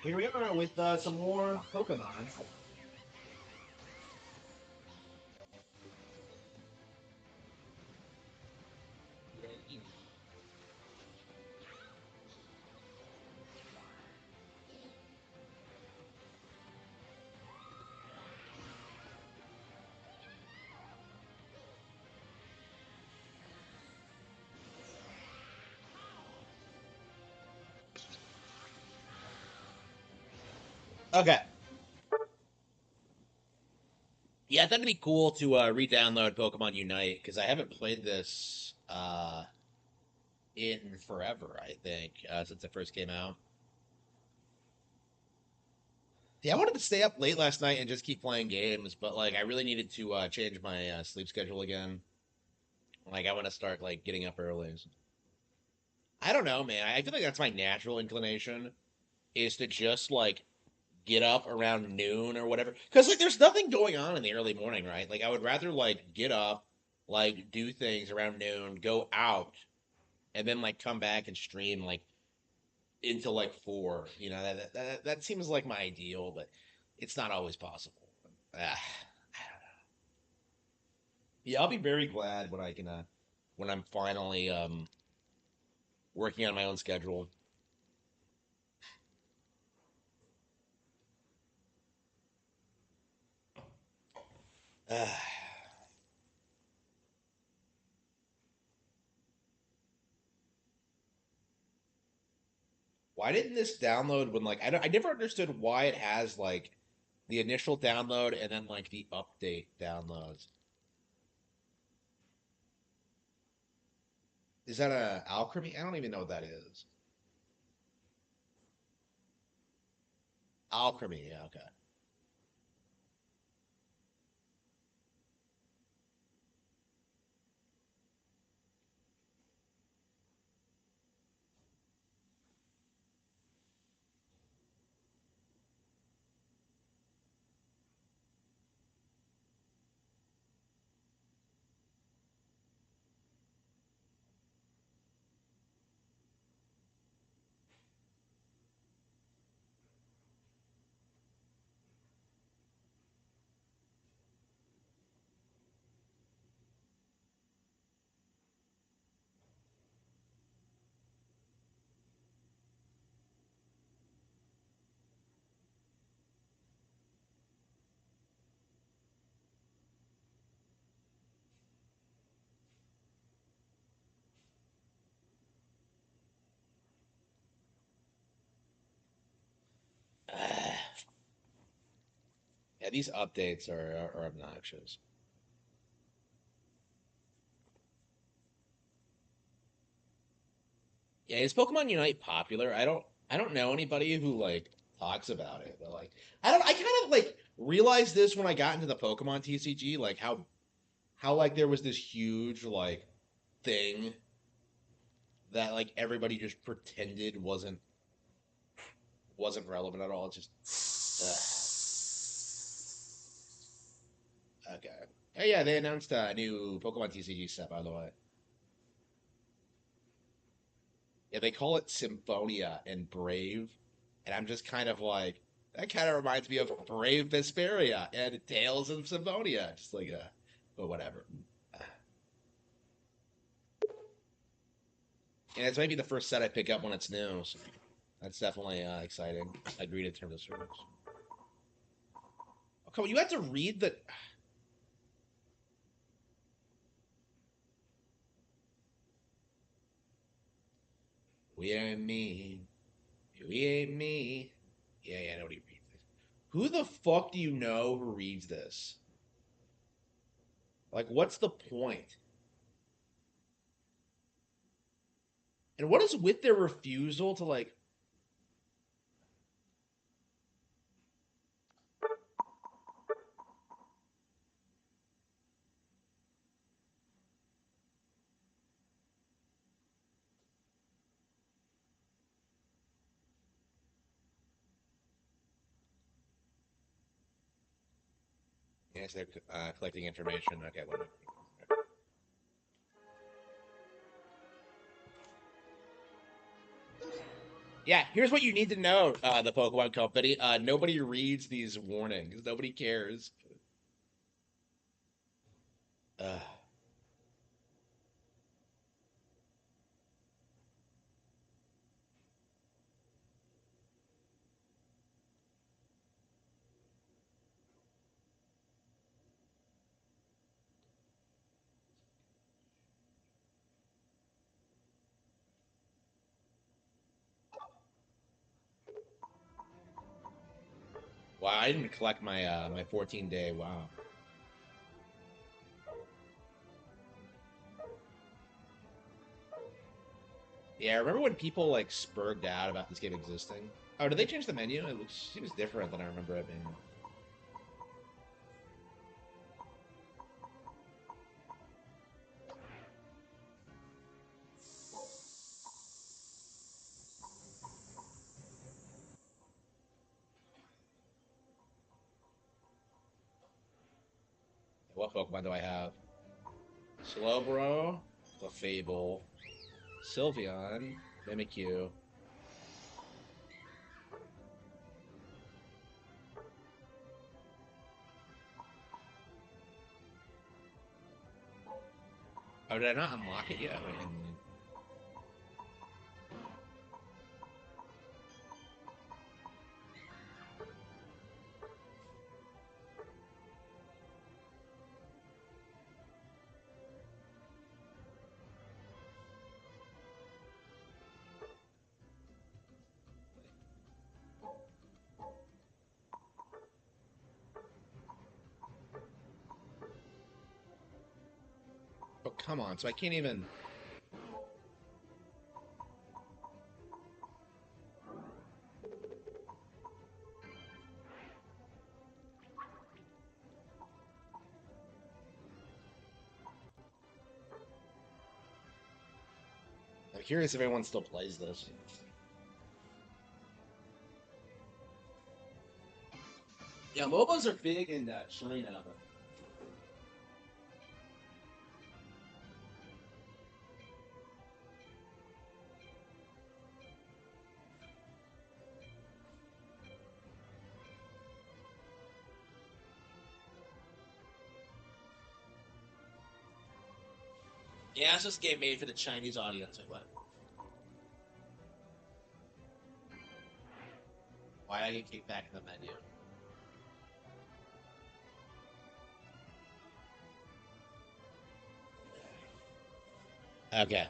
Here we are with some more Pokemon. Okay. Yeah, I thought it'd be cool to re-download Pokemon Unite because I haven't played this in forever. I think since it first came out. Yeah, I wanted to stay up late last night and just keep playing games, but like I really needed to change my sleep schedule again. Like I want to start like getting up early. I don't know, man. I feel like that's my natural inclination is to just like get up around noon or whatever. Because like there's nothing going on in the early morning, right? Like I would rather like get up, like do things around noon, go out, and then like come back and stream like until like 4. You know that seems like my ideal, but it's not always possible. Ah, yeah, I'll be very glad when I can when I'm finally working on my own schedule. Ah. Why didn't this download when like I never understood why it has like the initial download and then like the update downloads. Is that a alchemy? I don't even know what that is. Alchemy, yeah, okay. Yeah, these updates are obnoxious. Yeah, is Pokemon Unite popular? I don't know anybody who like talks about it, but like I kind of like realized this when I got into the Pokemon TCG, like how like there was this huge like thing that like everybody just pretended wasn't relevant at all. It's just okay. Oh yeah, they announced a new Pokemon TCG set, by the way. Yeah, they call it Symphonia and Brave, and I'm just kind of like that. Kind of reminds me of Brave Vesperia and Tales of Symphonia, just like but whatever. And it's maybe the first set I pick up when it's new, so that's definitely exciting. Agreed in terms of service. Oh, come on, you have to read the. We ain't me. We ain't me. Yeah, yeah, nobody reads this. Who the fuck do you know who reads this? Like, what's the point? And what is with their refusal to like? Yes, they're collecting information. Okay, whatever. Yeah, here's what you need to know, the Pokemon Company. Nobody reads these warnings. Nobody cares. Uh, wow, I didn't collect my 14-day. Wow. Yeah, I remember when people like spurged out about this game existing. Oh, did they change the menu? It looks seems different than I remember it being. What Pokemon do I have? Slowbro, Clefable, Sylveon, Mimikyu. Oh, did I not unlock it yet? Wait, oh, come on. So I can't even. I'm curious if anyone still plays this. Yeah, MOBAs are big in China. Yeah, it's just a game made for the Chinese audience. Like, what? Why I get kicked back in the menu? Okay.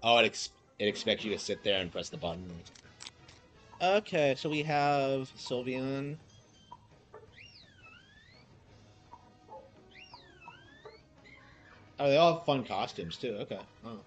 Oh, it expects you to sit there and press the button. Okay, so we have Sylveon. Oh, they all have fun costumes too. Okay. Oh.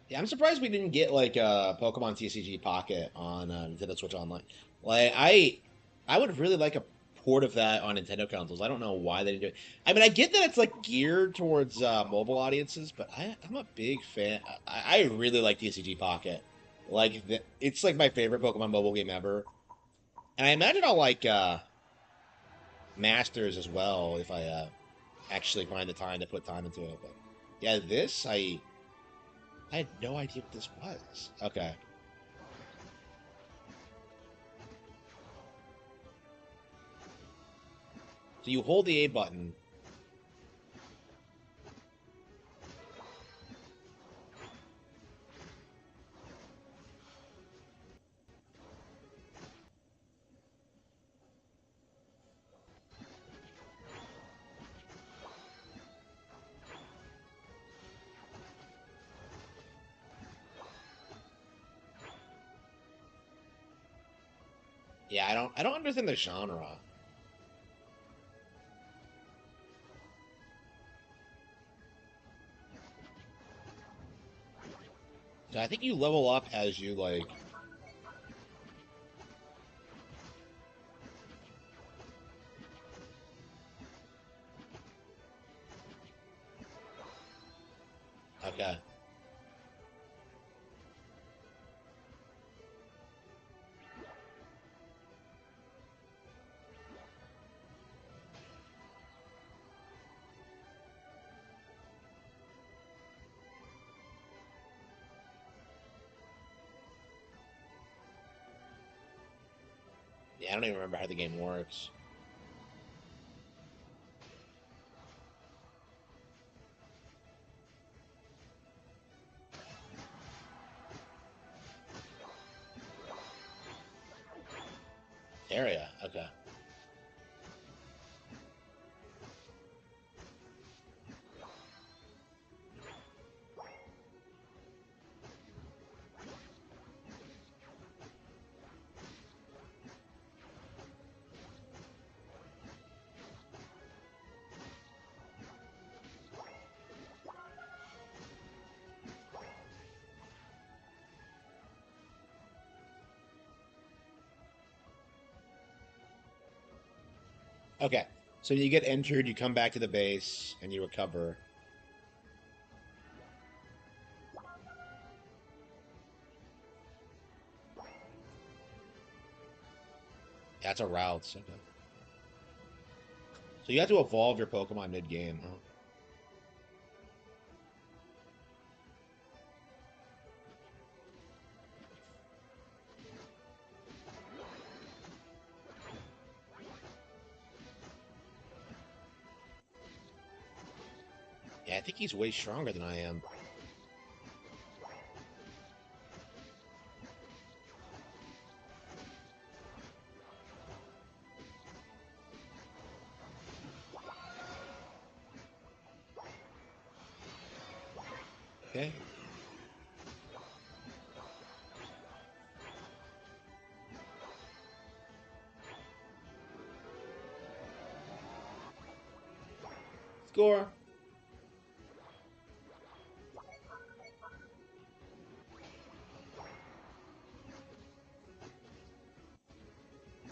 Yeah, I'm surprised we didn't get like Pokemon TCG Pocket on Nintendo Switch Online. Like I would really like a port of that on Nintendo consoles. I don't know why they didn't do it. I mean, I get that it's like geared towards mobile audiences, but I'm a big fan. I really like TCG Pocket. Like it's like my favorite Pokemon mobile game ever, and I imagine I'll like Masters as well if I actually find the time to put time into it. But yeah, this I had no idea what this was. Okay. So you hold the A button. Yeah, I don't understand the genre. So I think you level up as you like. Okay. Yeah, I don't even remember how the game works. Area. Okay. Okay. So you get injured, you come back to the base, and you recover. That's a route. Okay. So you have to evolve your Pokemon mid-game, huh? Yeah, I think he's way stronger than I am. Okay. Score.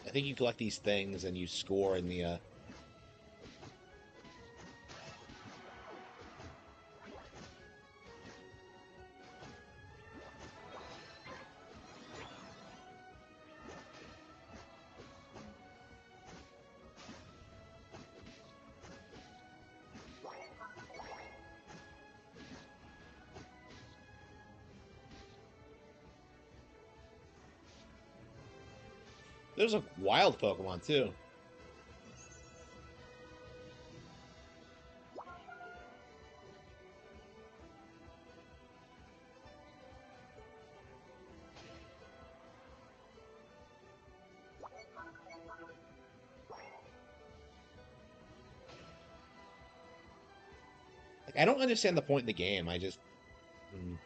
I think you collect these things and you score in the. There's a wild Pokemon too. Like, I don't understand the point in the game. I just. Mm.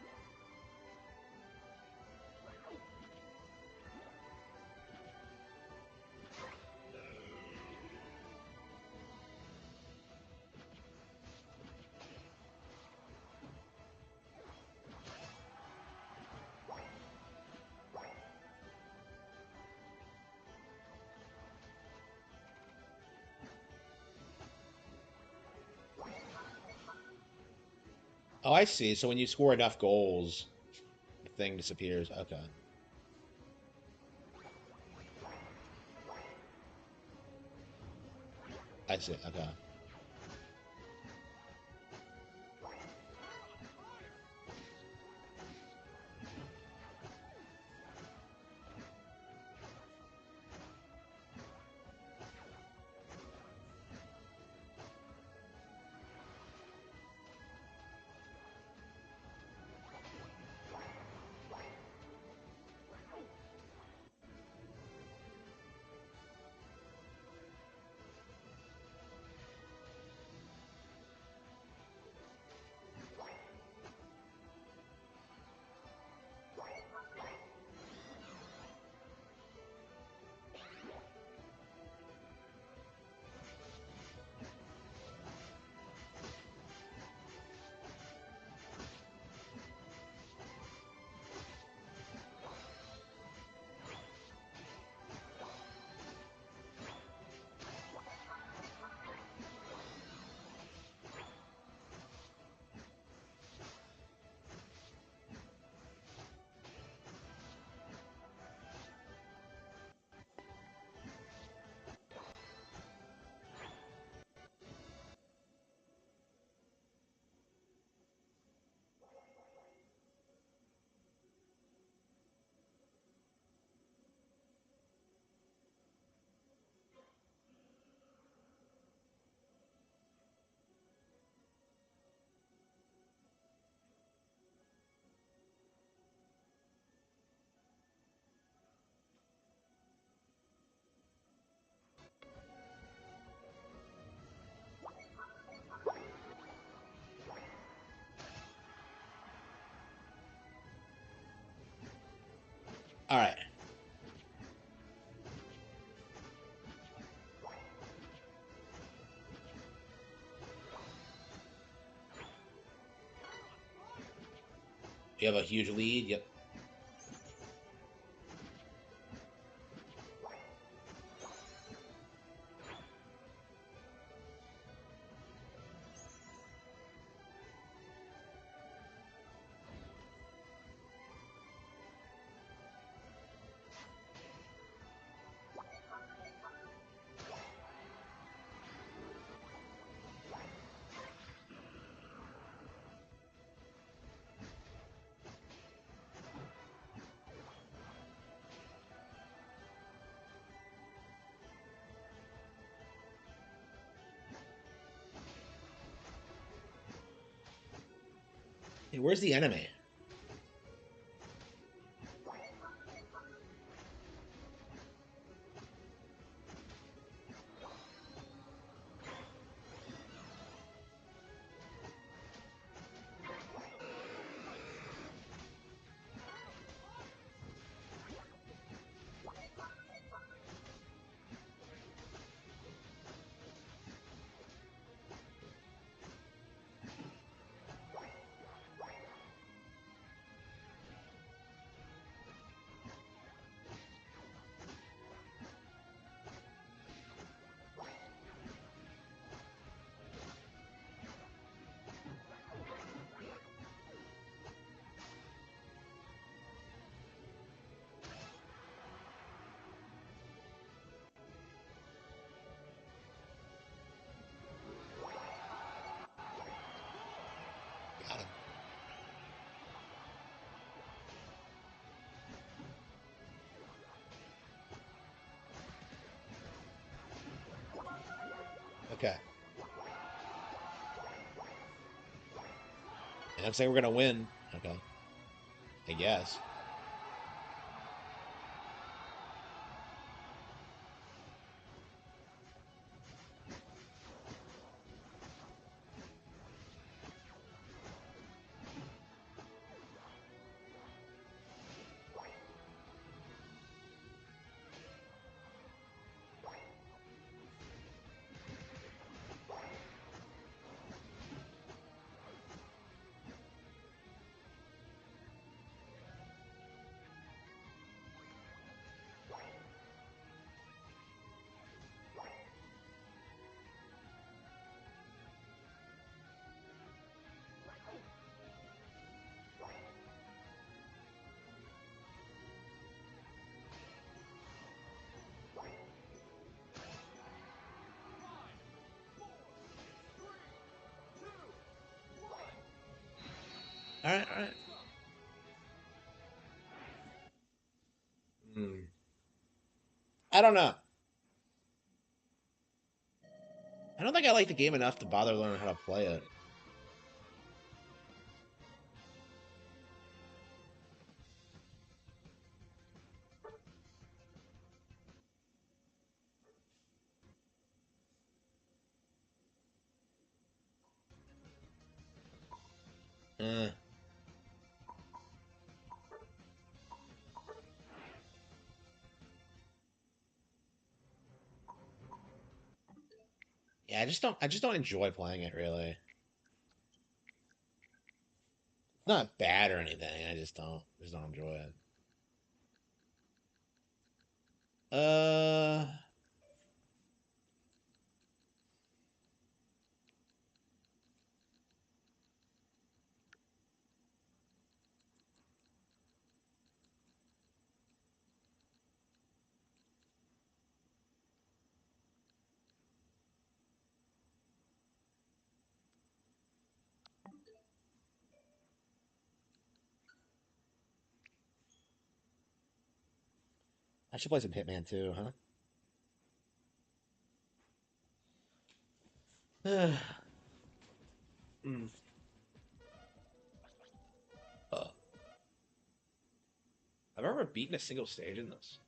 Oh, I see. So when you score enough goals, the thing disappears. Okay. I see. Okay. All right. You have a huge lead. Yep. Hey, where's the enemy? Got him. Okay. And I'm saying we're gonna win. Okay. I guess. All right. All right. Hmm. I don't know. I don't think I like the game enough to bother learning how to play it. Uh, yeah, I just don't. I just don't enjoy playing it really. It's not bad or anything. I just don't. Just don't enjoy it. Uh, I should play some Hitman too, huh? Mm. Uh, I've ever beaten a single stage in this.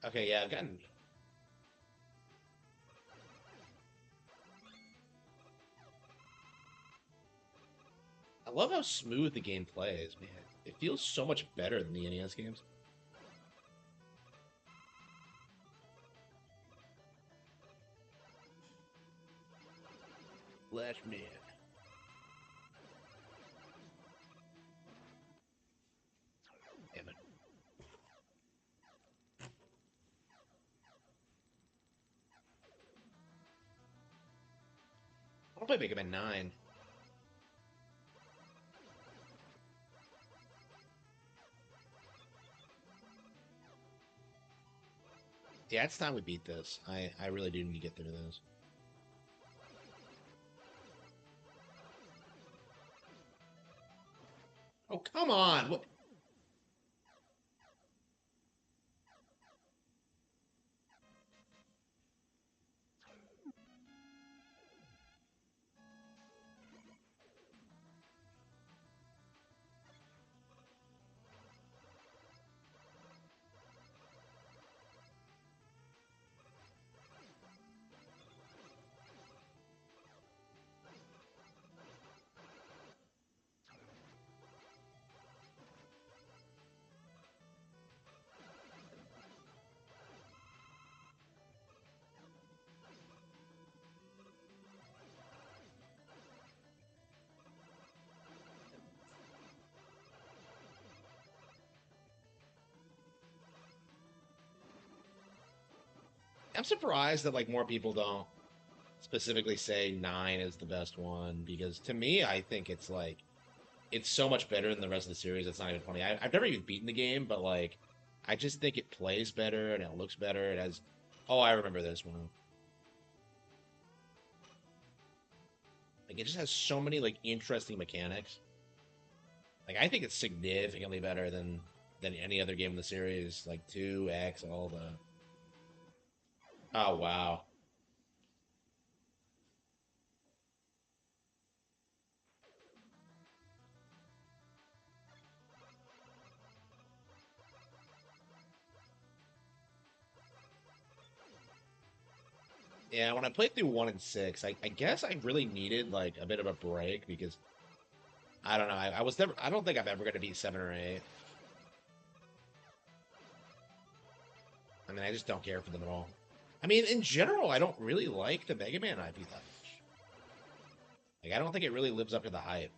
Okay, yeah, I've gotten. I love how smooth the game plays, man. It feels so much better than the NES games. Flash Man. Damn it. I want to play Mega Man 9. Yeah, it's time we beat this. I really do need to get through this. Oh, come on. What? I'm surprised that like more people don't specifically say 9 is the best one because to me, I think it's like it's so much better than the rest of the series. It's not even funny. I've never even beaten the game, but like I just think it plays better and it looks better. It has. Oh, I remember this one. Like it just has so many like interesting mechanics. Like I think it's significantly better than any other game in the series. Like 2X, all the. Oh wow. Yeah, when I played through 1 and 6, I guess I really needed like a bit of a break because I don't know. I was never. I don't think I'm ever going to beat 7 or 8. I mean, I just don't care for them at all. I mean, in general, I don't really like the Mega Man IP that much. Like, I don't think it really lives up to the hype.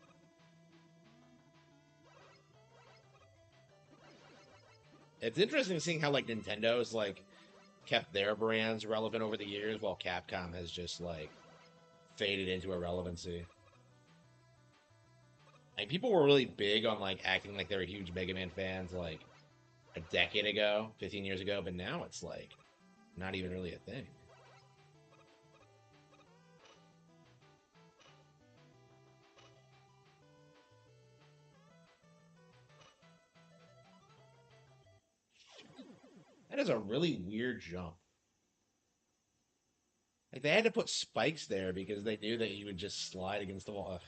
It's interesting seeing how like Nintendo's like kept their brands relevant over the years, while Capcom has just like faded into irrelevancy. Like, people were really big on like acting like they were huge Mega Man fans like a decade ago, 15 years ago, but now it's like not even really a thing. That is a really weird jump. Like they had to put spikes there because they knew that you would just slide against the wall.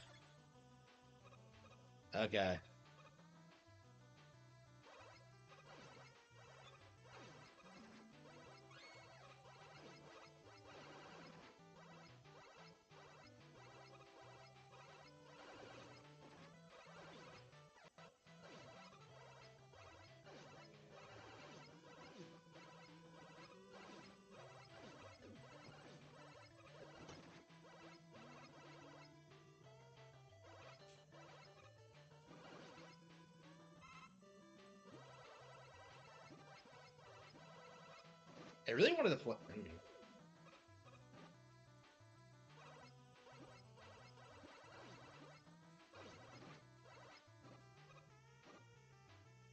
Ugh. Okay. I really wanted to play.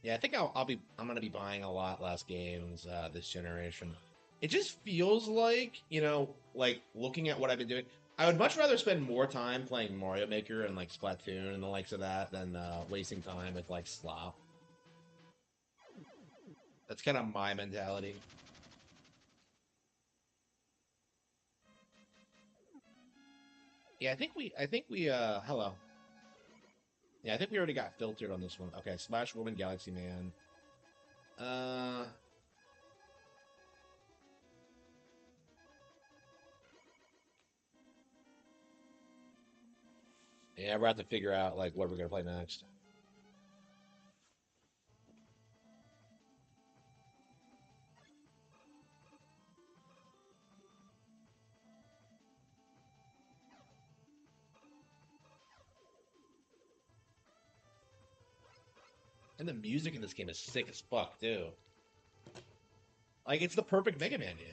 Yeah, I think I'm gonna be buying a lot less games this generation. It just feels like, like looking at what I've been doing, I would much rather spend more time playing Mario Maker and like Splatoon and the likes of that than wasting time with like slop. That's kind of my mentality. Yeah, I think we hello. Yeah, I think we already got filtered on this one. Okay, Smash Woman Galaxy Man. Uh Yeah, we're have to figure out like what we're gonna play next. And the music in this game is sick as fuck too. Like it's the perfect Mega Man game.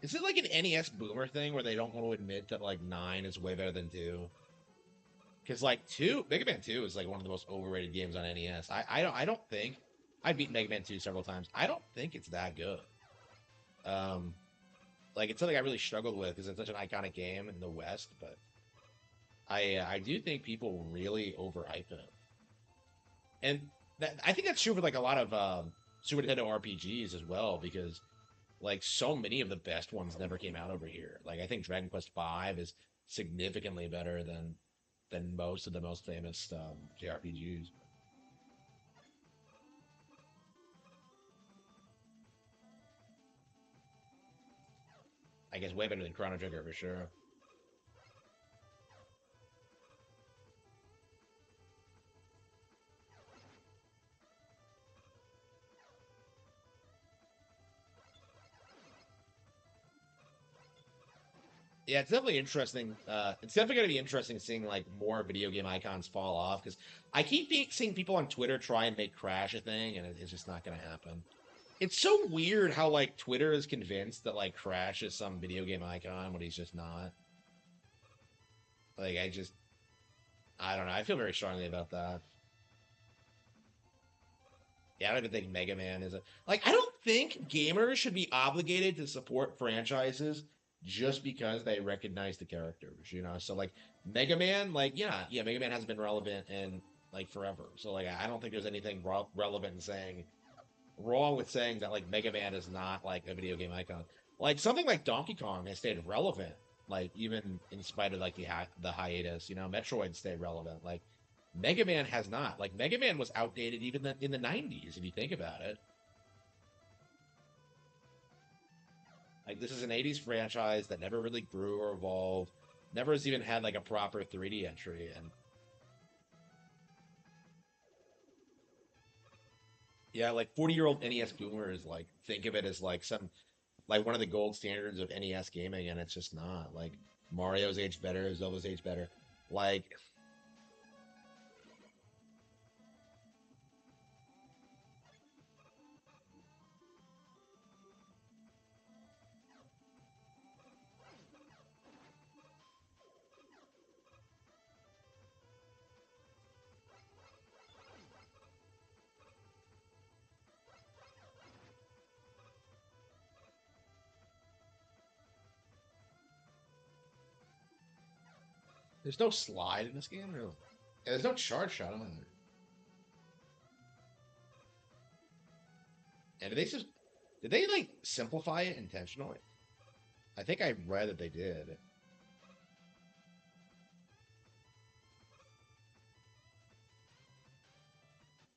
Is it like an NES boomer thing where they don't want to admit that like nine is way better than two? Because like two, Mega Man Two is like one of the most overrated games on NES. I don't think I beat Mega Man Two several times. I don't think it's that good. Um, like it's something I really struggled with because it's such an iconic game in the West. But I do think people really overhype it, and I think that's true for like a lot of Super Nintendo RPGs as well because like so many of the best ones never came out over here. Like I think Dragon Quest V is significantly better than most of the most famous JRPGs. I guess way better than Chrono Trigger for sure. Yeah, it's definitely interesting. It's definitely going to be interesting seeing like more video game icons fall off because I keep seeing people on Twitter try and make Crash a thing, and it's just not going to happen. It's so weird how like Twitter is convinced that like Crash is some video game icon when he's just not. Like I don't know. I feel very strongly about that. Yeah, I don't even think Mega Man is a like. I don't think gamers should be obligated to support franchises just because they recognize the characters. So like Mega Man, like yeah, Mega Man hasn't been relevant in like forever. So like I don't think there's anything relevant in saying wrong with saying that like Mega Man is not like a video game icon. Like something like Donkey Kong has stayed relevant, like even in spite of like the hiatus. Metroid stayed relevant. Like Mega Man has not. Like Mega Man was outdated even in the '90s, if you think about it. Like this is an '80s franchise that never really grew or evolved, never has even had like a proper 3D entry, and yeah, like 40-year-old NES boomers like think of it as like some like one of the gold standards of NES gaming, and it's just not. Like Mario's aged better, Zelda's aged better. Like there's no slide in this game, really. Yeah, there's no charge shot on it. And did they like simplify it intentionally? I think I read that they did.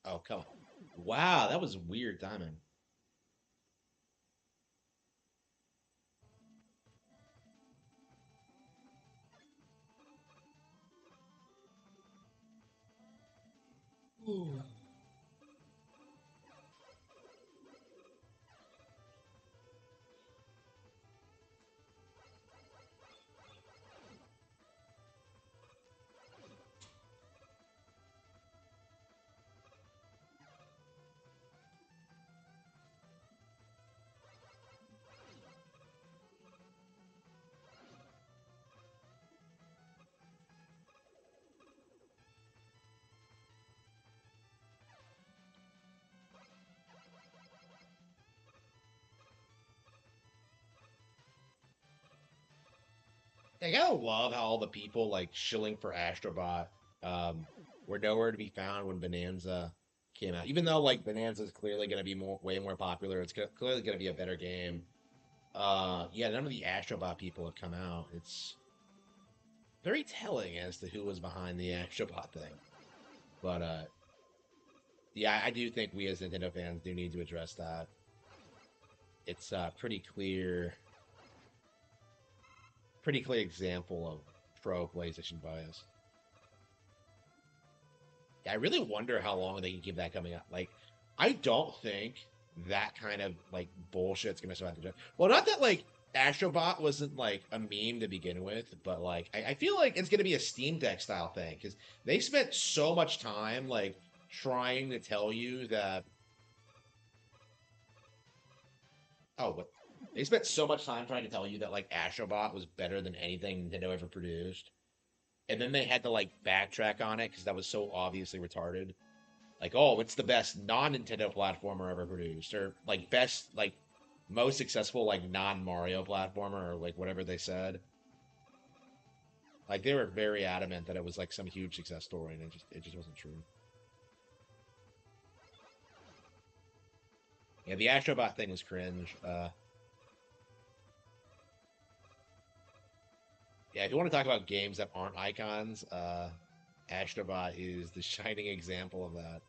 Oh come on! Wow, that was weird timing. Ooh. I gotta love how all the people like shilling for Astrobot um, were nowhere to be found when Bonanza came out. Even though like Bonanza is clearly gonna be way more popular, it's clearly gonna be a better game. Yeah, none of the Astrobot people have come out. It's very telling as to who was behind the Astrobot thing. But yeah, I do think we as Nintendo fans do need to address that. It's pretty clear. pretty clear example of pro PlayStation bias. I really wonder how long they can keep that coming up. Like, I don't think that kind of like bullshit's gonna survive the gen. Well, not that like Astrobot wasn't like a meme to begin with, but like I feel like it's gonna be a Steam Deck style thing because they spent so much time like trying to tell you that. Oh, what? They spent so much time trying to tell you that like Astrobot was better than anything Nintendo ever produced, and then they had to like backtrack on it because that was so obviously retarded. Like, oh, it's the best non-Nintendo platformer ever produced, or like best, like most successful, like non-Mario platformer, or like whatever they said. Like they were very adamant that it was like some huge success story, and it just wasn't true. Yeah, the Astrobot thing was cringe. Yeah, if you want to talk about games that aren't icons, Astrobot is the shining example of that.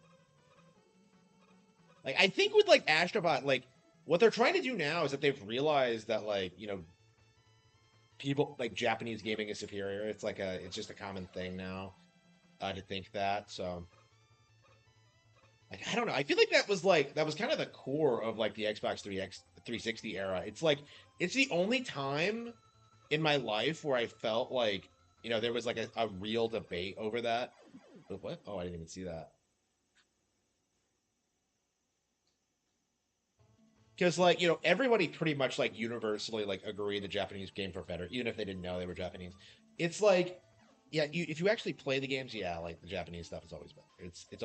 Like I think with like Astrobot, like what they're trying to do now is that they've realized that like people like Japanese gaming is superior. It's just a common thing now to think that. So like I don't know. I feel like that was kind of the core of like the Xbox 360 era. It's like it's the only time in my life where I felt like there was like a real debate over that. But what? Oh, I didn't even see that. Because like everybody pretty much like universally like agreed the Japanese games were better, even if they didn't know they were Japanese. It's like, yeah, if you actually play the games, yeah, like the Japanese stuff is always better. It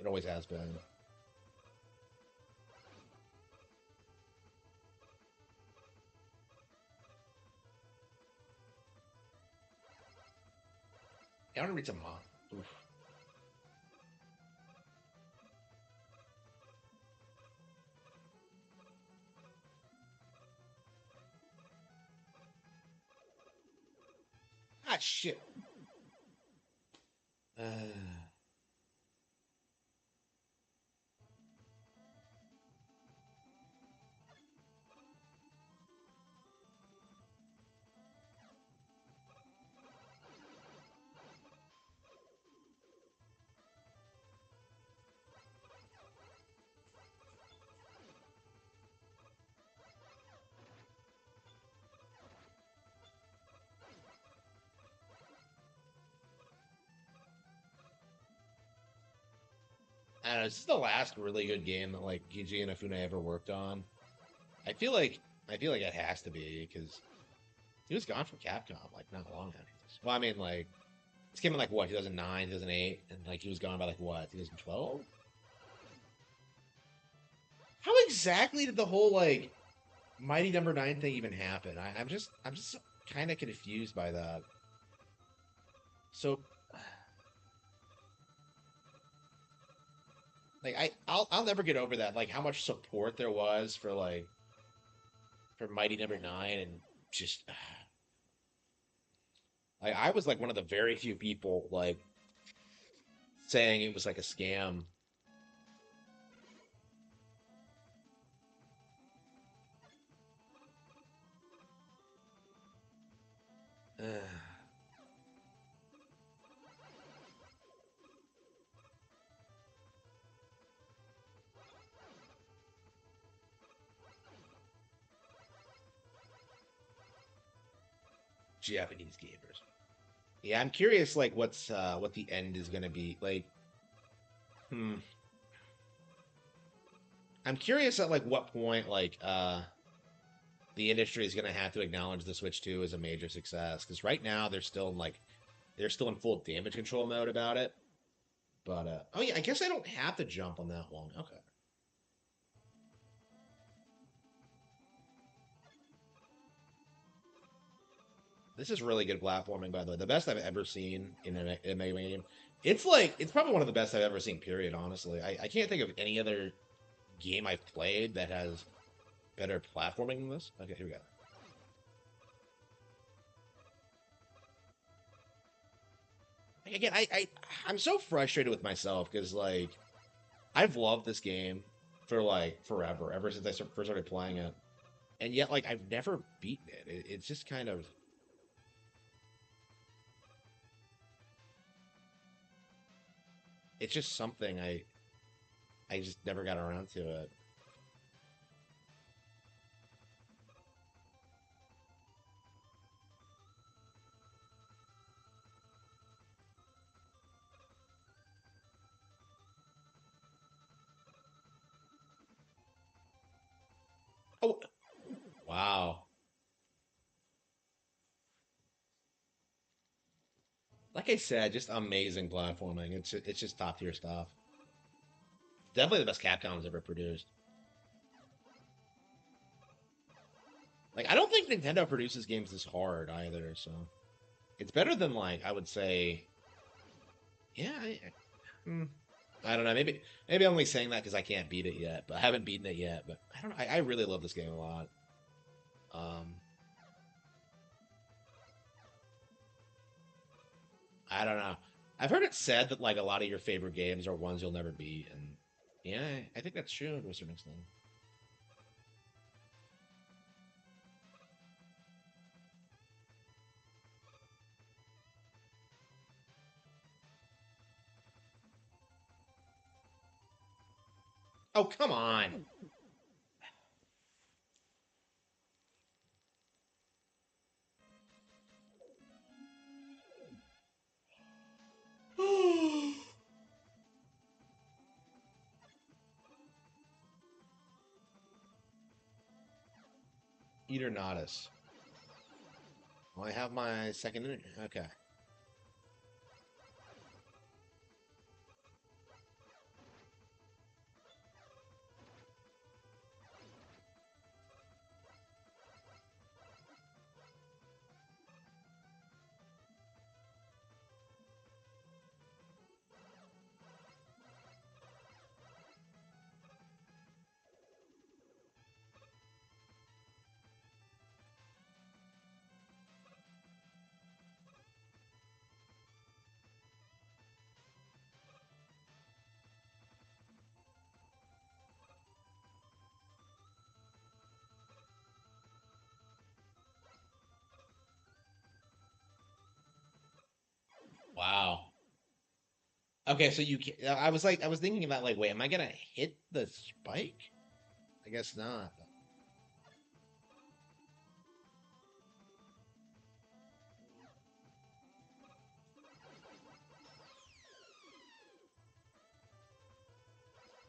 always has been. I want to read some manga. Oof. Ah, shit. I don't know. This is the last really good game that like Gigi and Afune ever worked on. I feel like I feel like it has to be because he was gone from Capcom like not long after this. Well, I mean like this came in like what 2009, 2008, and like he was gone by like what 2012. How exactly did the whole like Mighty Number Nine thing even happen? I'm just kind of confused by that. So like I'll never get over that. Like how much support there was for Mighty Number Nine and just like I was like one of the very few people like saying it was like a scam. Japanese gamers. Yeah, I'm curious like what the end is gonna be. Like, hmm. I'm curious at like what point like the industry is gonna have to acknowledge the Switch 2 as a major success. Because right now they're still in full damage control mode about it. But oh yeah, I guess I don't have to jump on that one. Okay. This is really good platforming, by the way. The best I've ever seen in a Mega Man game. It's probably one of the best I've ever seen. Period. Honestly, I can't think of any other game I've played that has better platforming than this. Okay, here we go. Again, I'm so frustrated with myself because like I've loved this game for like forever, ever since I first started playing it, and yet like I've never beaten it. It's just kind of It's just something I just never got around to it. Oh, wow. Like I said, just amazing platforming. It's just top tier stuff. Definitely the best Capcom's ever produced. Like I don't think Nintendo produces games this hard either, so it's better than like I would say. Yeah, hmm, I don't know. Maybe I'm only saying that because I can't beat it yet, but I haven't beaten it yet. But I don't know. I really love this game a lot. Um, I don't know. I've heard it said that like a lot of your favorite games are ones you'll never beat, and yeah, I think that's true to a certain extent. Oh, come on. Eternatus. Well, I have my second. Okay. Wow. Okay, so you. I was like, I was thinking about like, wait, am I gonna hit the spike? I guess not.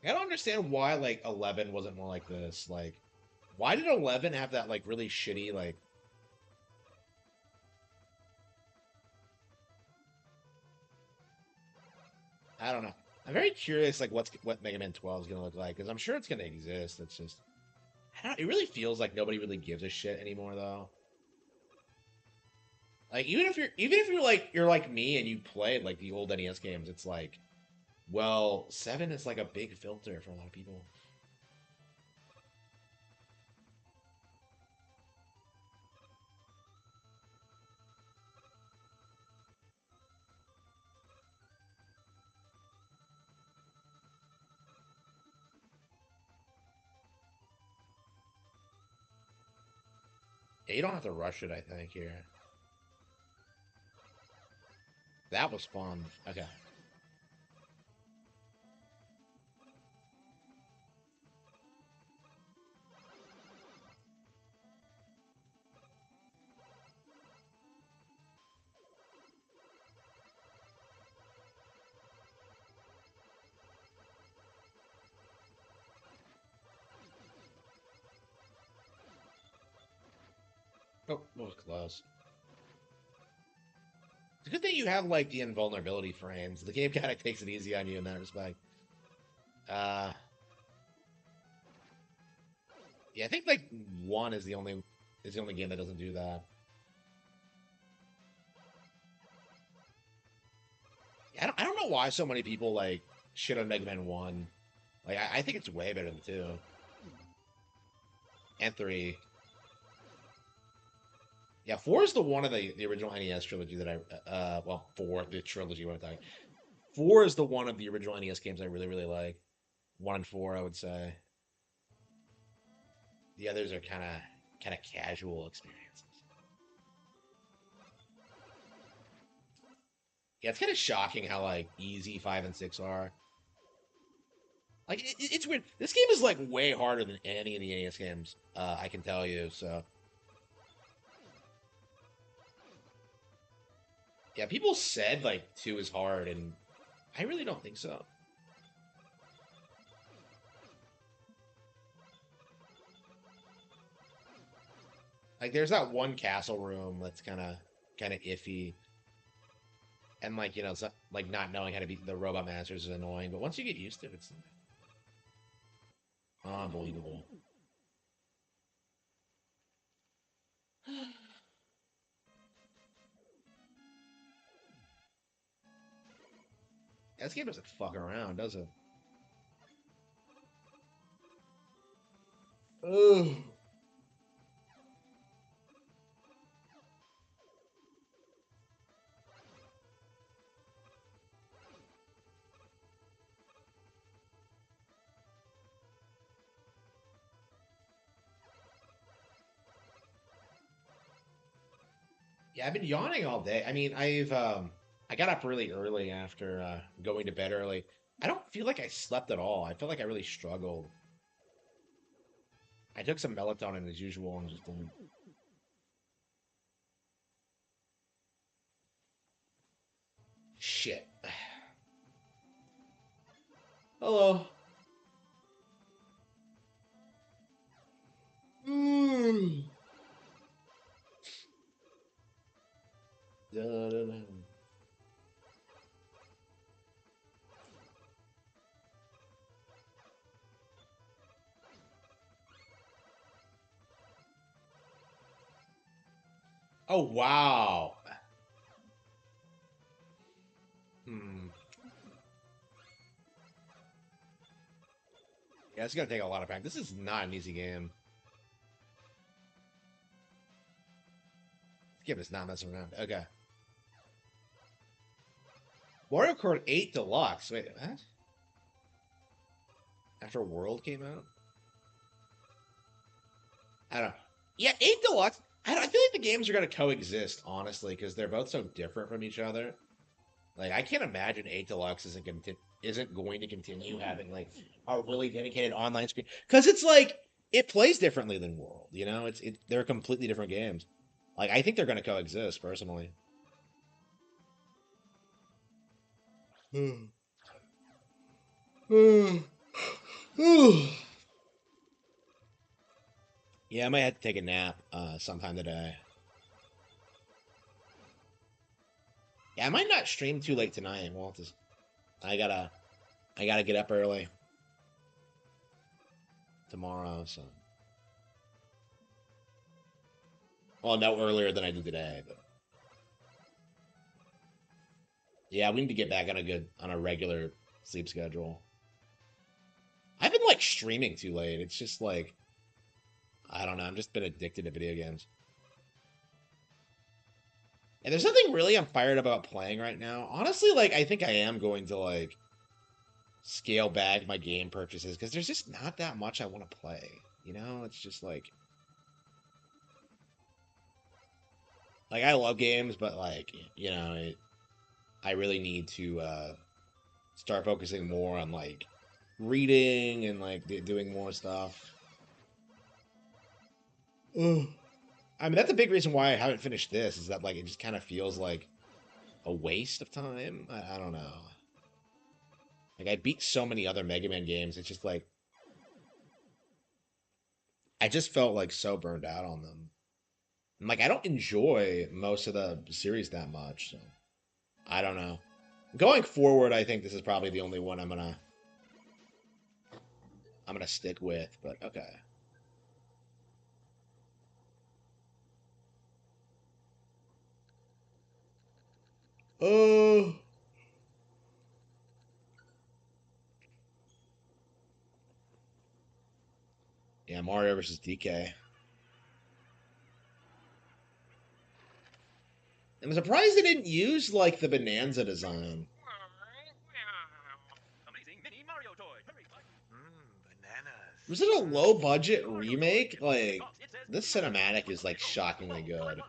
I don't understand why like 11 wasn't more like this. Like, why did 11 have that like really shitty like? I don't know. I'm very curious like what Mega Man 12 is gonna look like because I'm sure it's gonna exist. It's just I don't, it really feels like nobody really gives a shit anymore though. Like even if you're like me and you played like the old NES games, it's like well 7 is like a big filter for a lot of people. Yeah, you don't have to rush it. I think here that was fun. Okay. Oh, that was close. It's a good thing you have like the invulnerability frames. The game kind of takes it easy on you in that respect. Uh, yeah, I think like one is the only game that doesn't do that. Yeah, I don't know why so many people like shit on Mega Man One. Like I think it's way better than two and three. Yeah, four is the one of the original NES trilogy that I well four the trilogy what I'm talking. Four is the one of the original NES games I really like. One and four I would say. The others are kind of casual experiences. Yeah, it's kind of shocking how like easy 5 and 6 are. Like it's weird. This game is like way harder than any of the NES games. I can tell you. So yeah, people said like 2 is hard, and I really don't think so. Like there's that one castle room that's kind of iffy, and like it's not, like not knowing how to beat the robot masters is annoying. But once you get used to it, it's unbelievable. This game doesn't fuck around, does it? Ugh. Yeah, I've been yawning all day. I mean, I got up really early after going to bed early. I don't feel like I slept at all. I feel like I really struggled. I took some melatonin as usual and just didn't. Shit. Hello. Mm. Da-da-da. Oh wow. Hmm. Yeah, it's gonna take a lot of practice. This is not an easy game. This game is not messing around. Okay. Mario Kart 8 Deluxe. Wait, what? After World came out? I don't know. Yeah, 8 Deluxe. I feel like the games are going to coexist, honestly, because they're both so different from each other. Like, I can't imagine 8 Deluxe isn't going to continue having, like, a really dedicated online screen. Because it's like, it plays differently than World, you know? They're completely different games. Like, I think they're going to coexist, personally. Yeah, I might have to take a nap sometime today. Yeah, I might not stream too late tonight. Well, just, I gotta I gotta get up early tomorrow. So, well, no earlier than I did today. But yeah, we need to get back on a regular sleep schedule. I've been like streaming too late. It's just like I don't know. I've just been addicted to video games. And there's nothing really I'm fired about playing right now. Honestly, like I think I am going to like scale back my game purchases because there's just not that much I want to play. It's just like I love games, but like I really need to start focusing more on like reading and like doing more stuff. Ugh. I mean, that's a big reason why I haven't finished this. Is that like it just kind of feels like a waste of time. I don't know. Like I beat so many other Mega Man games. It's just like I just felt like so burned out on them. And, like I don't enjoy most of the series that much. So I don't know. Going forward, I think this is probably the only one I'm gonna stick with. But okay. Oh. Yeah, Mario versus DK. I'm surprised they didn't use like the Bonanza design. Was it a low budget remake? Like this cinematic is like shockingly good.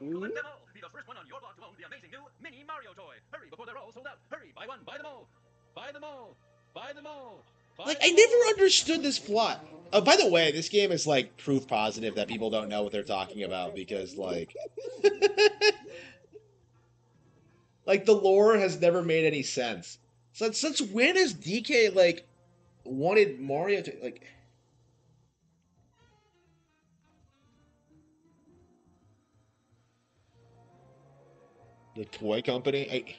Like, I never understood this plot. Oh, by the way, this game is like proof positive that people don't know what they're talking about because, like the lore has never made any sense. Since when has DK like wanted Mario to like the toy company?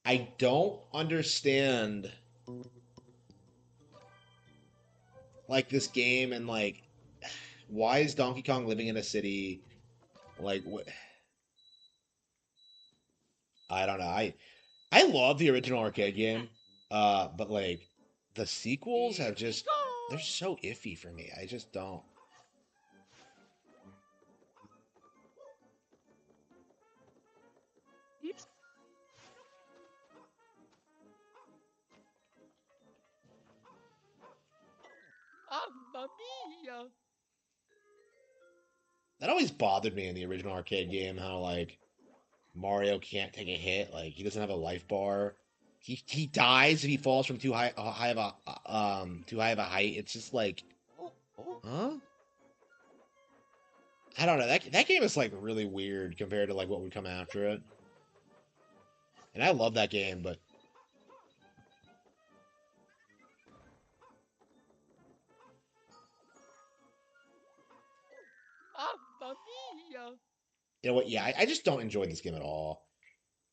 I don't understand like this game and like why is Donkey Kong living in a city? Like what? I don't know. I love the original arcade game, but like the sequels have just they're so iffy for me. I just don't. That always bothered me in the original arcade game. How like Mario can't take a hit. Like he doesn't have a life bar. He dies if he falls from too high of a height. It's just like, huh? I don't know. That game is like really weird compared to like what would come after it. And I love that game, but you know what? Yeah, I just don't enjoy this game at all.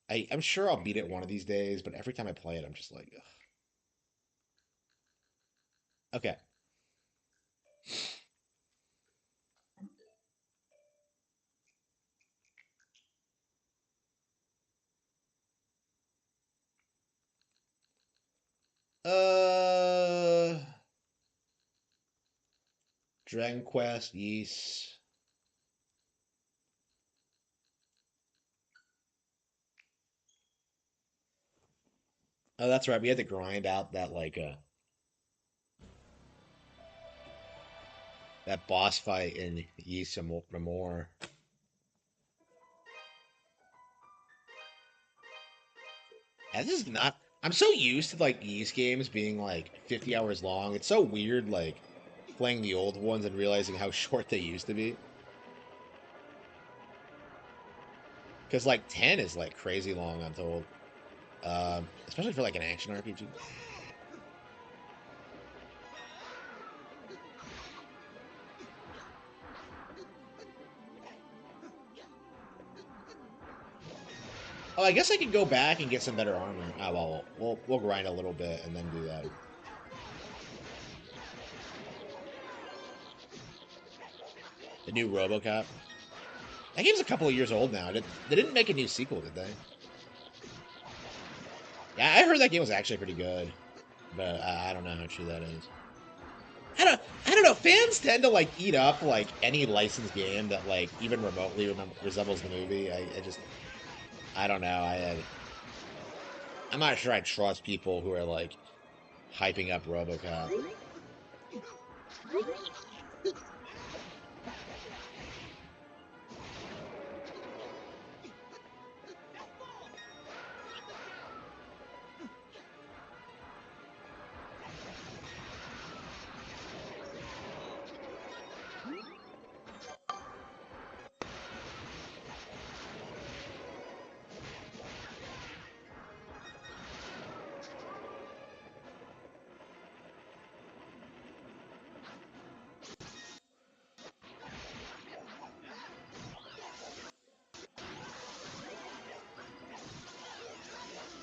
I'm sure I'll beat it one of these days, but every time I play it, I'm just like, ugh. Okay. Uh, Dragon Quest, Ys. Oh, that's right. We had to grind out that that boss fight in Ys some more. And this is not. I'm so used to like Ys games being like 50 hours long. It's so weird, like playing the old ones and realizing how short they used to be. Because like 10 is like crazy long, I'm told. Especially for like an action RPG. Oh, I guess I could go back and get some better armor. Oh well, we'll grind a little bit and then do that. The new RoboCop. That game's a couple of years old now. They didn't make a new sequel, did they? Yeah, I heard that game was actually pretty good, but I don't know how true that is. I don't know. Fans tend to like eat up like any licensed game that like even remotely resembles the movie. I just I don't know. I'm not sure I trust people who are like hyping up RoboCop.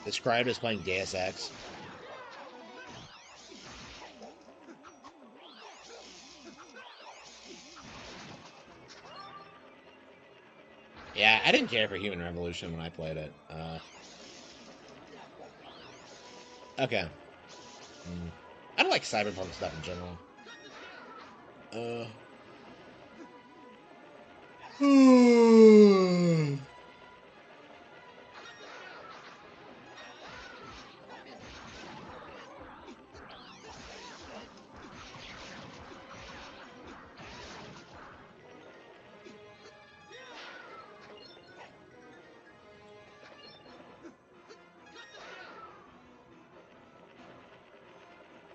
Described as playing Deus Ex. Yeah, I didn't care for Human Revolution when I played it. Okay. Mm. I don't like cyberpunk stuff in general. Uh.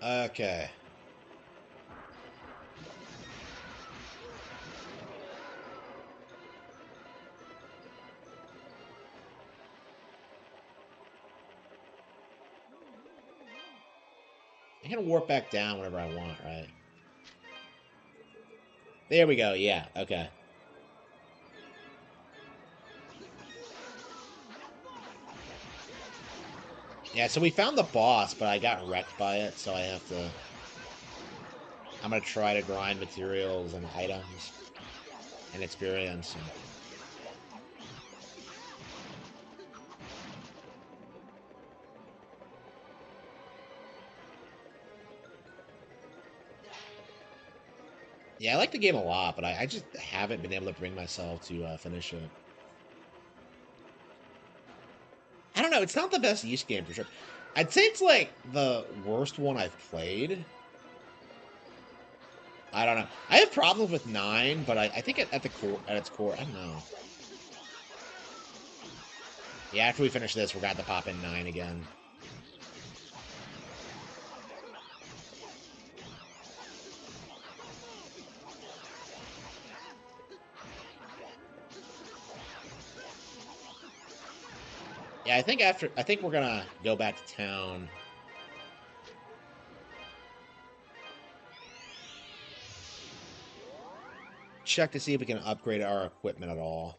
Okay. I can warp back down whenever I want, right? There we go. Yeah. Okay. Yeah, so we found the boss, but I got wrecked by it, so I have to... I'm gonna try to grind materials and items and experience. Yeah, I like the game a lot, but I just haven't been able to bring myself to finish it. I don't know. It's not the best Ys game for sure. I'd say it's like the worst one I've played. I don't know. I have problems with 9, but I think at the core, at its core, I don't know. Yeah, after we finish this, we're gonna have to pop in 9 again. Yeah, I think we're gonna go back to town. Check to see if we can upgrade our equipment at all.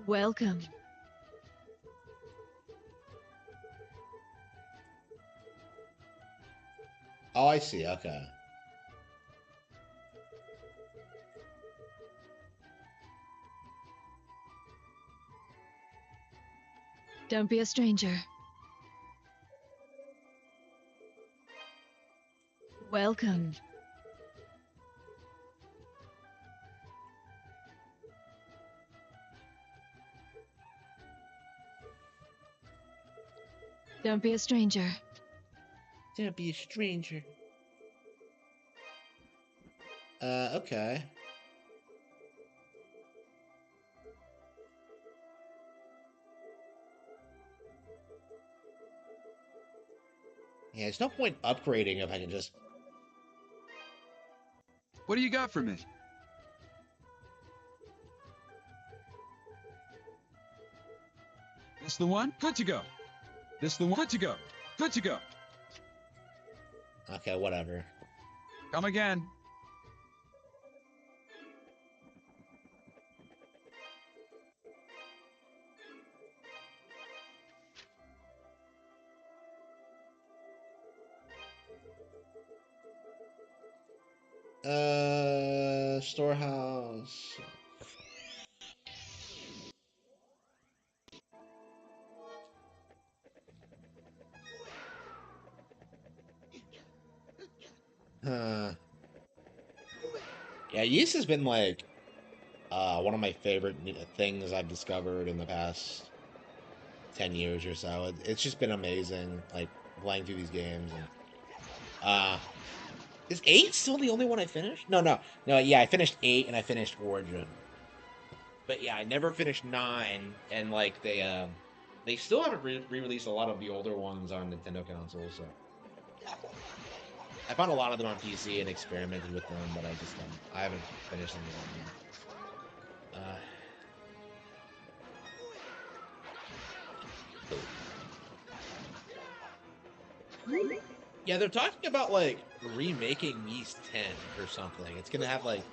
Welcome. Oh, I see. Okay. Don't be a stranger. Welcome. Don't be a stranger. Don't be a stranger. Okay. Yeah, there's no point upgrading if I can just... What do you got for me? This the one? Good to go. This the one? Good to go. Good to go. Okay, whatever. Come again. Storehouse. Huh. Yeah, yeast has been like one of my favorite things I've discovered in the past 10 years or so. It's just been amazing, like playing through these games. And, is 8 still the only one I finished? No. Yeah, I finished 8 and I finished Origin. But yeah, I never finished 9, and like they still haven't re-released a lot of the older ones on Nintendo consoles. So I found a lot of them on PC and experimented with them, but I haven't finished them yet. Yeah, they're talking about like remaking Ys 10 or something. It's gonna have like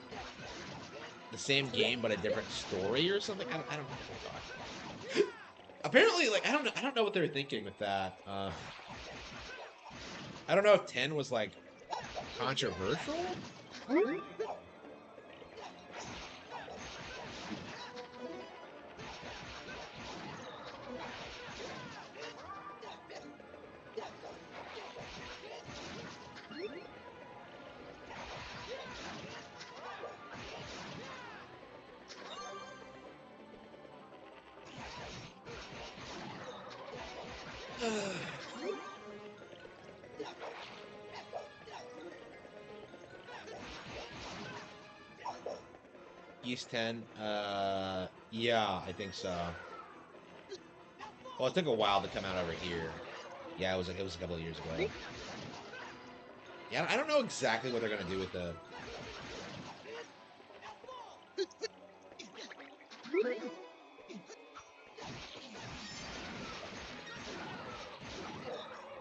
the same game but a different story or something. I don't know what they're talking about. Apparently, like I don't know what they're thinking with that. I don't know if 10 was like controversial. East 10. Yeah, I think so. Well, it took a while to come out over here. Yeah, it was a couple of years ago. Yeah, I don't know exactly what they're gonna do with the.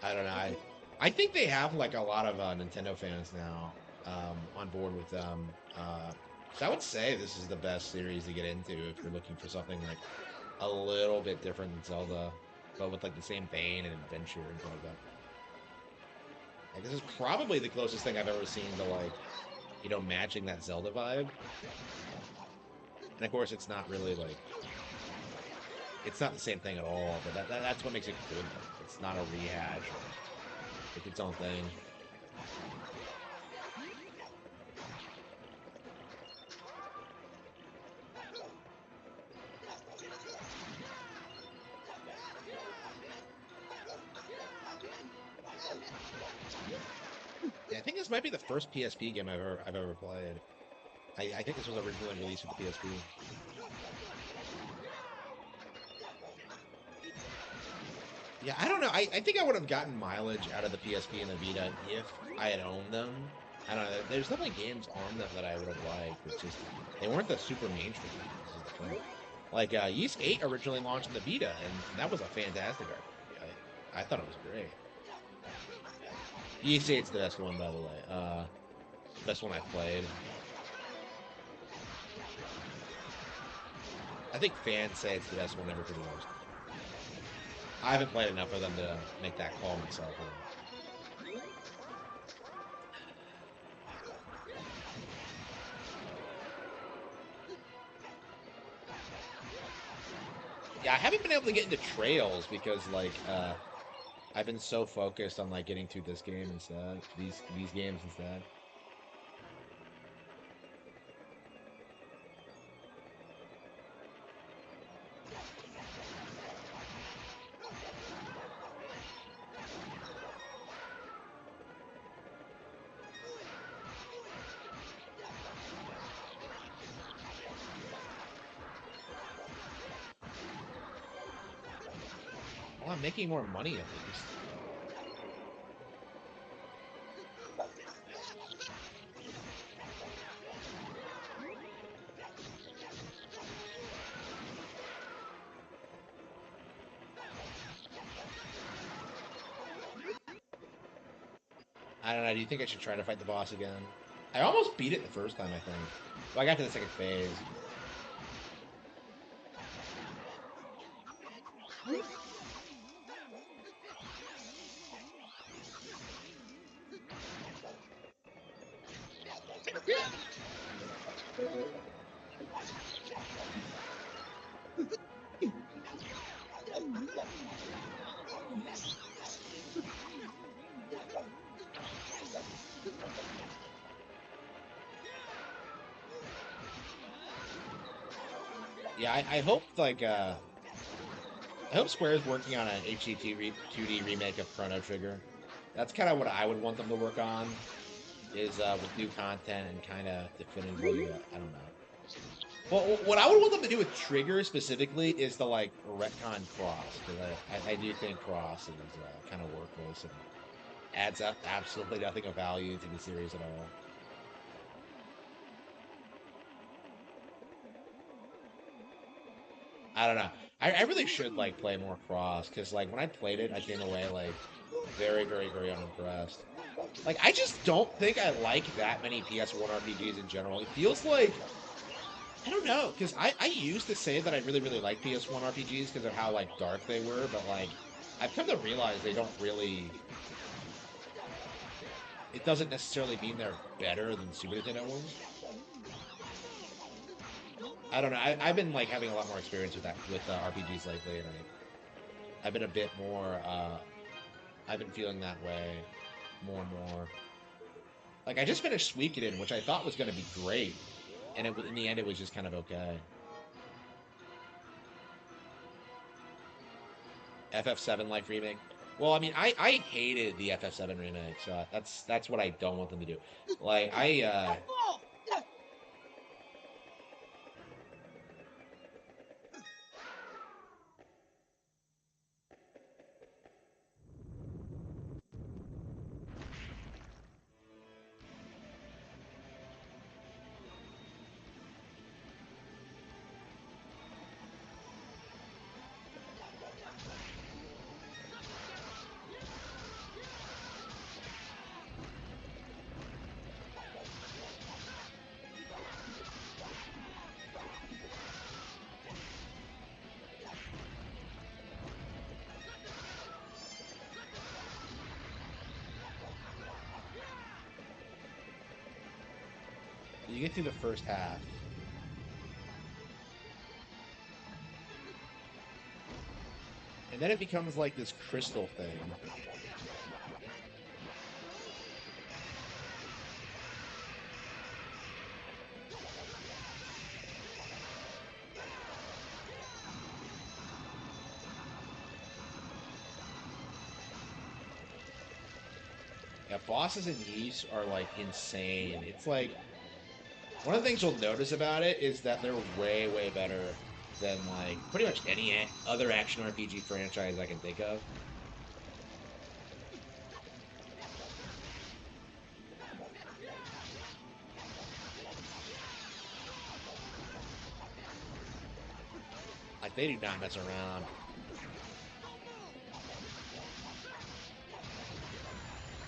I don't know. I think they have like a lot of Nintendo fans now on board with them. So I would say this is the best series to get into if you're looking for something like a little bit different than Zelda, but with like the same vein and adventure and stuff like that. Like this is probably the closest thing I've ever seen to like, matching that Zelda vibe. And of course, it's not really like it's not the same thing at all. But that's what makes it good. It's not a rehash. It's its own thing. Yeah, I think this might be the first PSP game I've ever played. I think this was originally released with the PSP. Yeah, I don't know. I think I would have gotten mileage out of the PSP and the Vita if I had owned them. I don't know. There's definitely games on them that I would have liked. It's just they weren't the super mainstream games. Is the thing. Like Yeast 8 originally launched on the Vita, and that was a fantastic RPG. I thought it was great. Yeast 8's the best one, by the way. Best one I've played. I think fans say it's the best one ever produced. I haven't played enough of them to make that call myself. Yeah, I haven't been able to get into Trails because like I've been so focused on like getting through this game instead. These games instead. Well, I'm making more money at least. I don't know. Do you think I should try to fight the boss again? I almost beat it the first time, I think. Well, I got to the second phase. Yeah, I hope like I hope Square's working on an HD 2D remake of Chrono Trigger. That's kind of what I would want them to work on. Is with new content and kind of definitively, I don't know. Well, what I would want them to do with Trigger specifically is to like retcon Cross, because I do think Cross is kind of worthless and adds up absolutely nothing of value to the series at all. I don't know. I really should like play more Cross because like when I played it, I came away like very, very, very unimpressed. Like I just don't think I like that many PS1 RPGs in general. It feels like I don't know, because I used to say that I really, really like PS1 RPGs because of how, like, dark they were, but, like, I've come to realize they don't really... It doesn't necessarily mean they're better than Super Nintendo ones. I don't know, I've been, like, having a lot more experience with that, with RPGs lately, and I've been a bit more, I've been feeling that way more and more. Like, I just finished Suikoden, which I thought was going to be great, and in the end, it was just kind of okay. FF7 Life Remake. Well, I mean, I hated the FF7 remake, so that's what I don't want them to do. Like you get through the first half, and then it becomes like this crystal thing. Yeah, bosses in Ys are like insane. It's like one of the things you'll notice about it is that they're way, way better than like pretty much any other action RPG franchise I can think of. Like they do not mess around.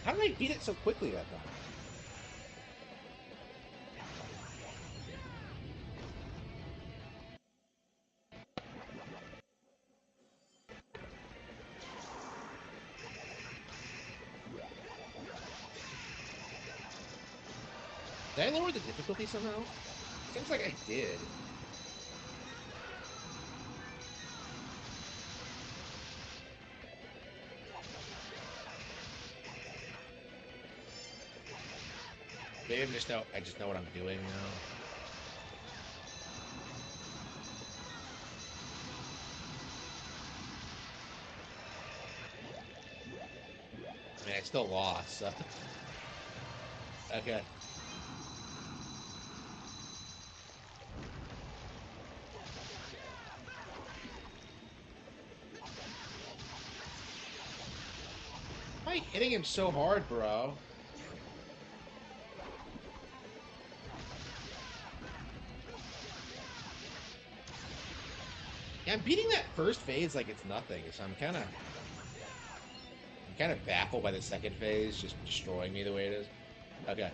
How did they beat it so quickly that time? Did I lower the difficulty somehow? Seems like I did. Maybe I just know what I'm doing now. I mean, I still lost. So. Okay. Why am I hitting him so hard, bro? Yeah, I'm beating that first phase like it's nothing, so I'm kind of baffled by the second phase just destroying me the way it is. Okay.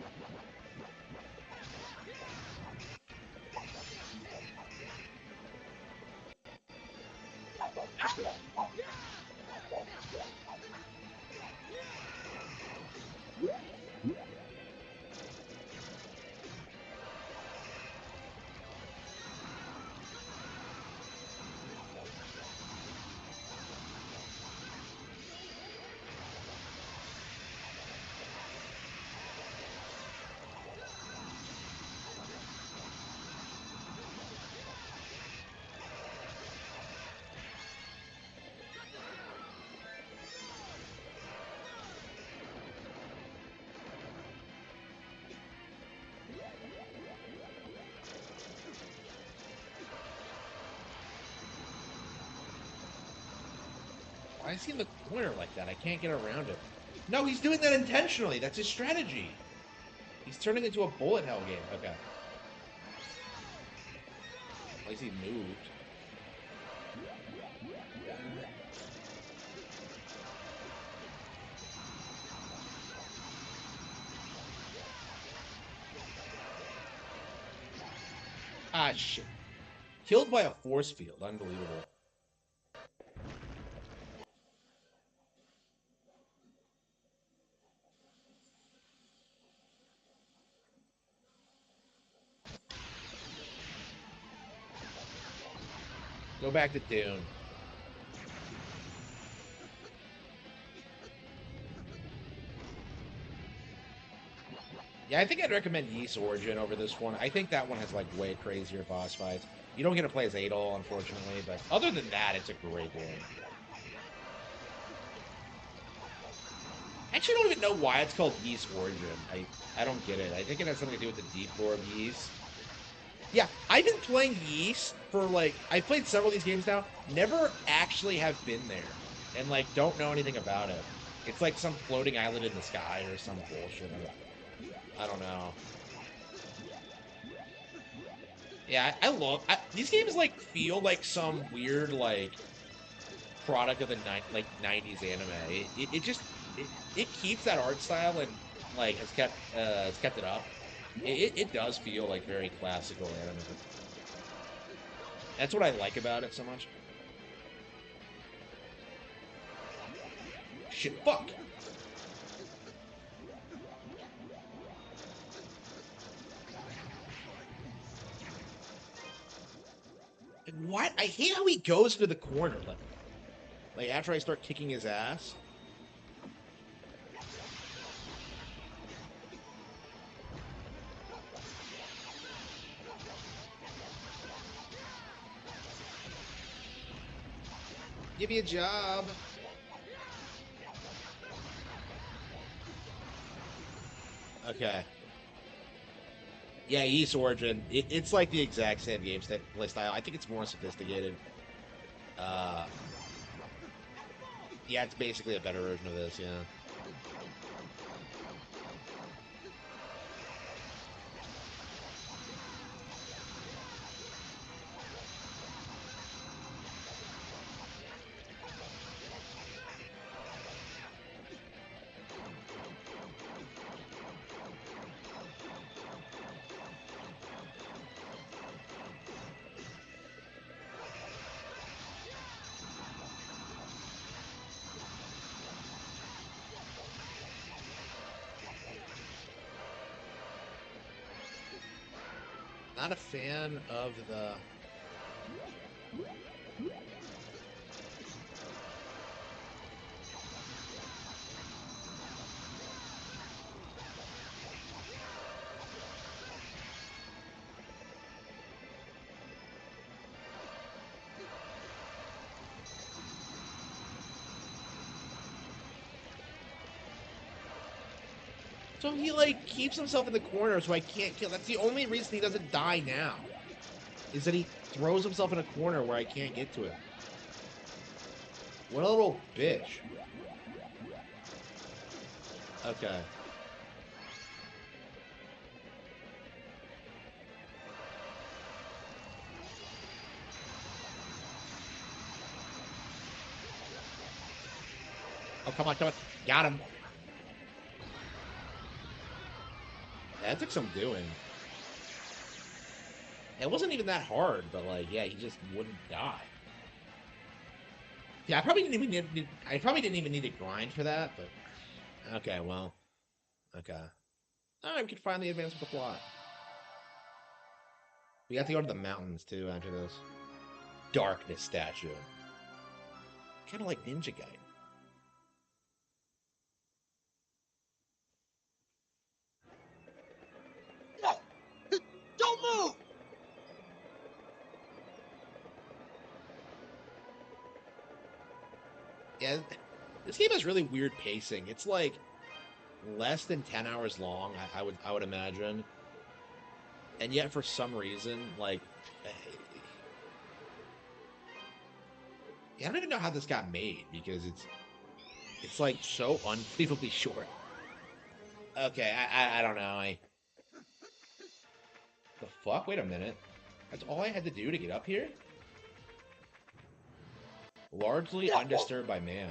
Why is he in the corner like that? I can't get around him. No, he's doing that intentionally. That's his strategy. He's turning into a bullet hell game. Okay. At least he moved. Ah, shit. Killed by a force field. Unbelievable. Go back to Dune. Yeah, I think I'd recommend Ys Origin over this one. I think that one has like way crazier boss fights. You don't get to play as Adol, unfortunately, but other than that, it's a great game. I actually don't even know why it's called Yeast Origin. I don't get it. I think it has something to do with the deep lore of Yeast. Yeah, I've been playing Yeast for like I've played several of these games now. Never actually have been there, and like don't know anything about it. It's like some floating island in the sky or some bullshit. I don't know. Yeah, I love these games. Like feel like some weird like product of the like '90s anime. It just it keeps that art style and like has kept it up. It does feel like very classical anime. That's what I like about it so much. Shit, fuck. What? I hate how he goes to the corner. Like after I start kicking his ass. Give me a job. Okay. Yeah, Yeast Origin. It's like the exact same game play style. I think it's more sophisticated. Uh, yeah, it's basically a better version of this. Yeah. Not a fan of the. So he like keeps himself in the corner, so I can't kill. That's the only reason he doesn't die now. Is that he throws himself in a corner where I can't get to him. What a little bitch. Okay. Oh, come on, come on. Got him. That took some doing. It wasn't even that hard, but like, yeah, he just wouldn't die. Yeah, I probably didn't even need to grind for that, but okay, well, okay. All right, we could finally advance with the plot. We have to go to the mountains too after this. Darkness statue. Kind of like Ninja Gaiden. No! Don't move! Yeah, this game has really weird pacing. It's like less than 10 hours long, I would imagine. And yet for some reason, like I don't even know how this got made because it's like so unbelievably short. Okay, I don't know. The fuck? Wait a minute. That's all I had to do to get up here? Largely undisturbed by man.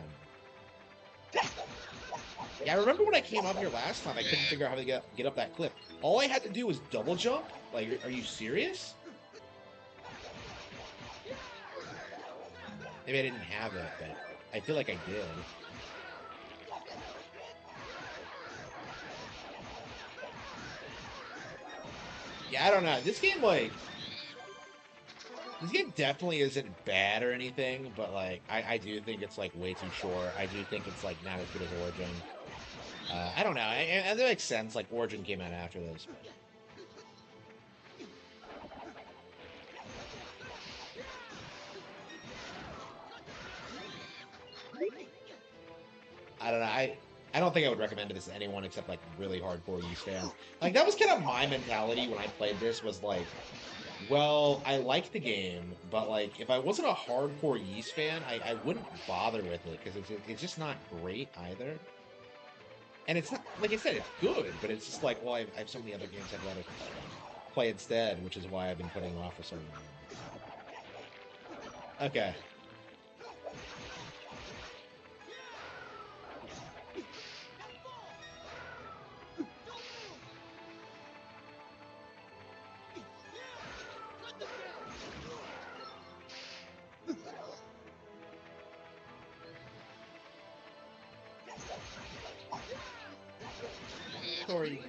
Yeah, I remember when I came up here last time, I couldn't figure out how to get up that cliff. All I had to do was double jump? Like, are you serious? Maybe I didn't have it, but I feel like I did. Yeah, I don't know. This game definitely isn't bad or anything, but like, I do think it's like way too short. I do think it's like not as good as Origin. I don't know. And that makes sense. Like Origin came out after this. I don't know. I don't think I would recommend this to anyone except like really hardcore Ys fans. Like that was kind of my mentality when I played this was like, well, I like the game, but like if I wasn't a hardcore Ys fan, I wouldn't bother with it because it's just not great either. And it's not like I said, it's good, but it's just like, well, I have so many other games I'd rather play instead, which is why I've been putting it off for so long. Okay. Corey.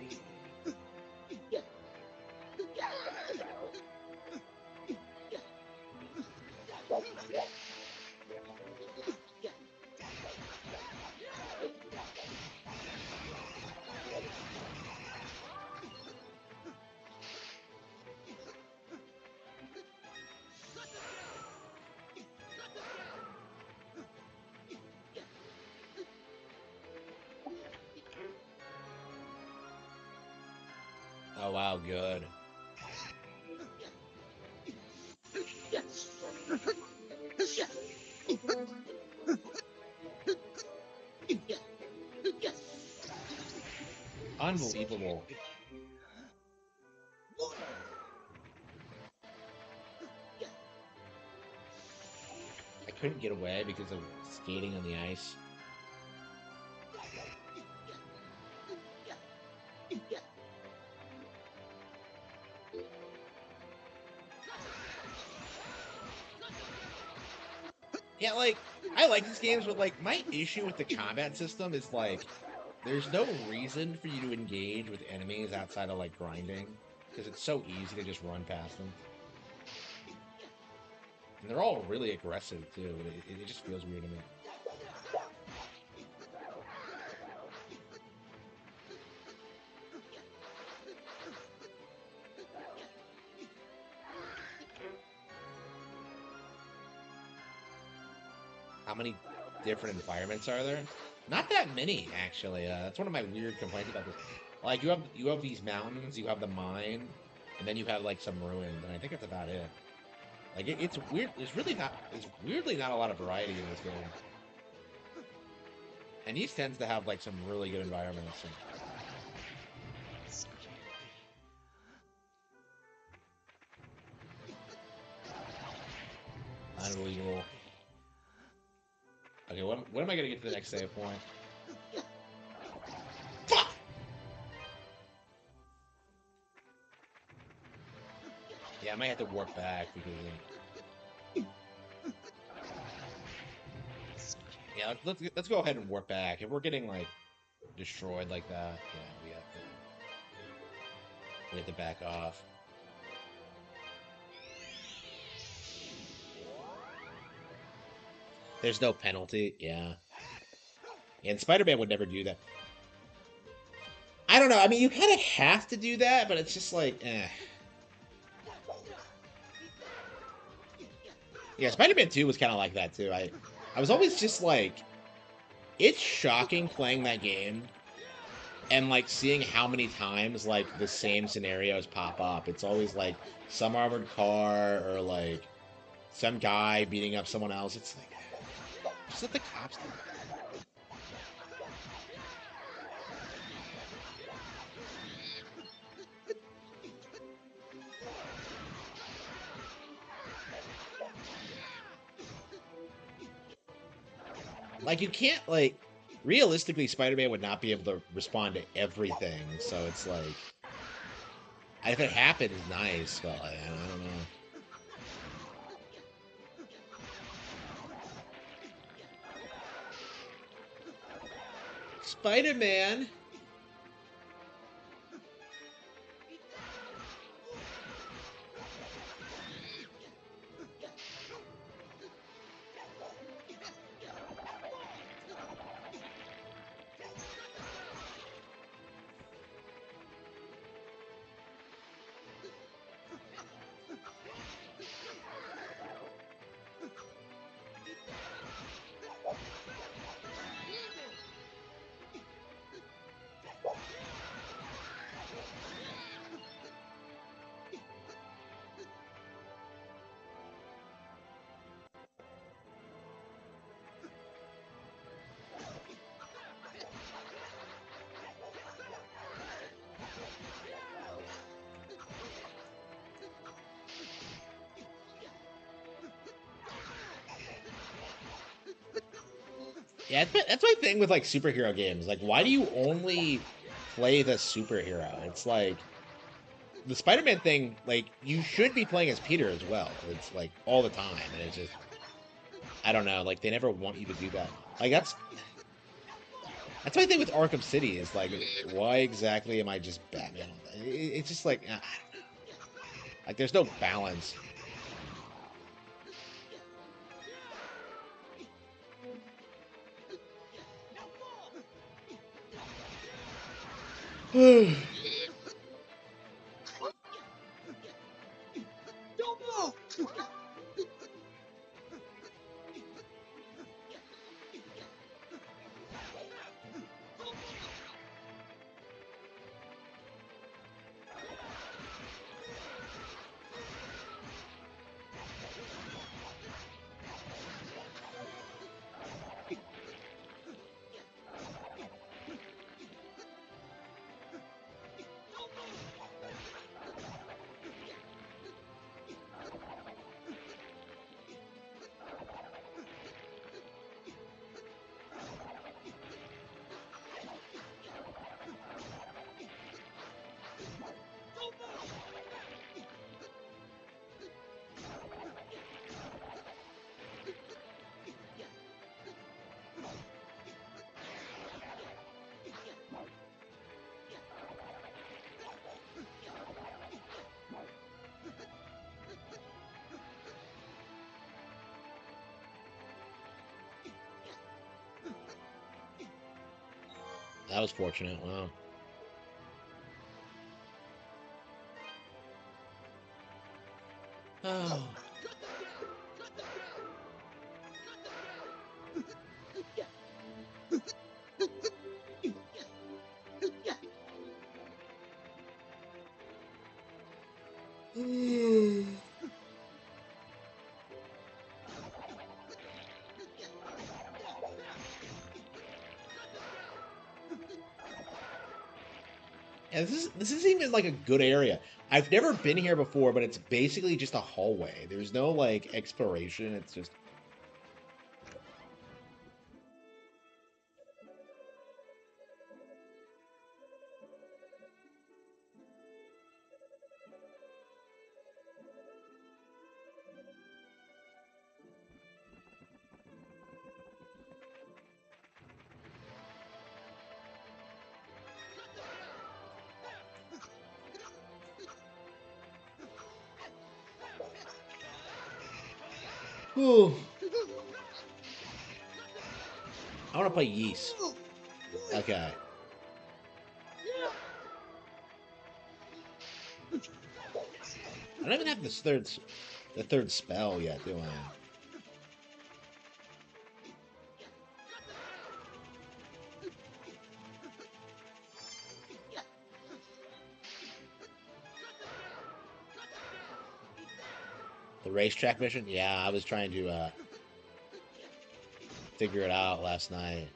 Oh wow, good. Unbelievable. I couldn't get away because of skating on the ice. Yeah, like I like these games, but like my issue with the combat system is like there's no reason for you to engage with enemies outside of like grinding because it's so easy to just run past them. And they're all really aggressive too. It just feels weird to me. How many different environments are there? Not that many, actually. That's one of my weird complaints about this. Like you have these mountains, you have the mine, and then you have like some ruins, and I think that's about it. Like it's weird. There's weirdly not a lot of variety in this game. And East tends to have like some really good environments. Unbelievable. Okay, when am I gonna get to the next save point? Fuck! Yeah, I might have to warp back because. Yeah, let's go ahead and warp back. If we're getting like destroyed like that, yeah, we have to back off. There's no penalty. Yeah. And Spider-Man would never do that. I don't know. I mean, you kind of have to do that, but it's just like, eh. Yeah, Spider-Man 2 was kind of like that too. I was always just like, it's shocking playing that game and like seeing how many times like the same scenarios pop up. It's always like some armored car or like some guy beating up someone else. It's like, just let the cops do it. Like you can't like realistically Spider-Man would not be able to respond to everything. So it's like if it happens, nice, but like, I don't know. Spider-Man. Yeah, that's my thing with like superhero games. Like, why do you only play the superhero? It's like the Spider-Man thing. Like, you should be playing as Peter as well. It's like all the time, and it's just I don't know. Like, they never want you to do that. Like, that's my thing with Arkham City. Is like, why exactly am I just Batman? It's just like I don't know. Like, there's no balance. Don't move! That was fortunate. Wow. Oh. And this is even like a good area. I've never been here before, but it's basically just a hallway. There's no like exploration. It's just Ooh. I want to play Yeast. Okay. I don't even have the third spell yet, do I? The racetrack mission? Yeah, I was trying to figure it out last night.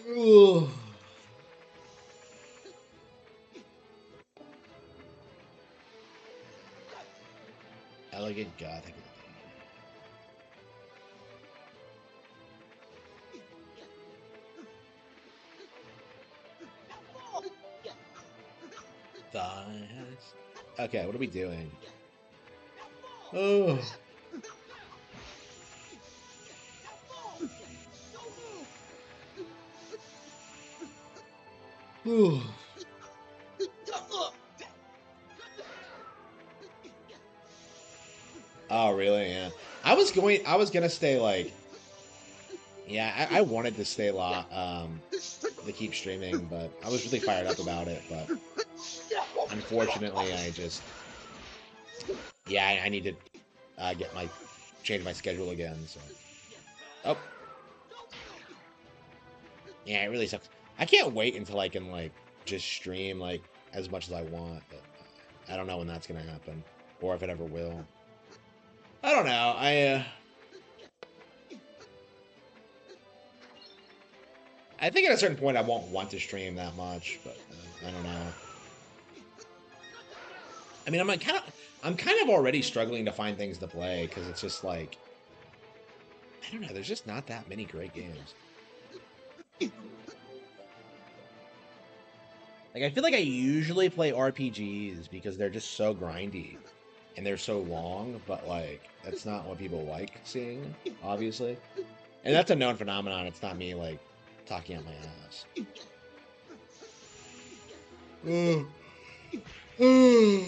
Ooh. Elegant Gothic. Thighs. Okay, what are we doing? Oh. Ooh. Oh, really? Yeah. I was gonna stay like, yeah, I wanted to stay to keep streaming, but I was really fired up about it. But unfortunately, yeah, I need to change my schedule again. So, oh, yeah, it really sucks. I can't wait until I can like just stream like as much as I want, but I don't know when that's gonna happen or if it ever will. I don't know. I think at a certain point I won't want to stream that much, but I don't know. I mean, I'm kind of already struggling to find things to play because it's just like, I don't know. There's just not that many great games. Like, I feel like I usually play RPGs because they're just so grindy and they're so long, but like, that's not what people like seeing, obviously. And that's a known phenomenon. It's not me like talking out my ass. Mm. Mm.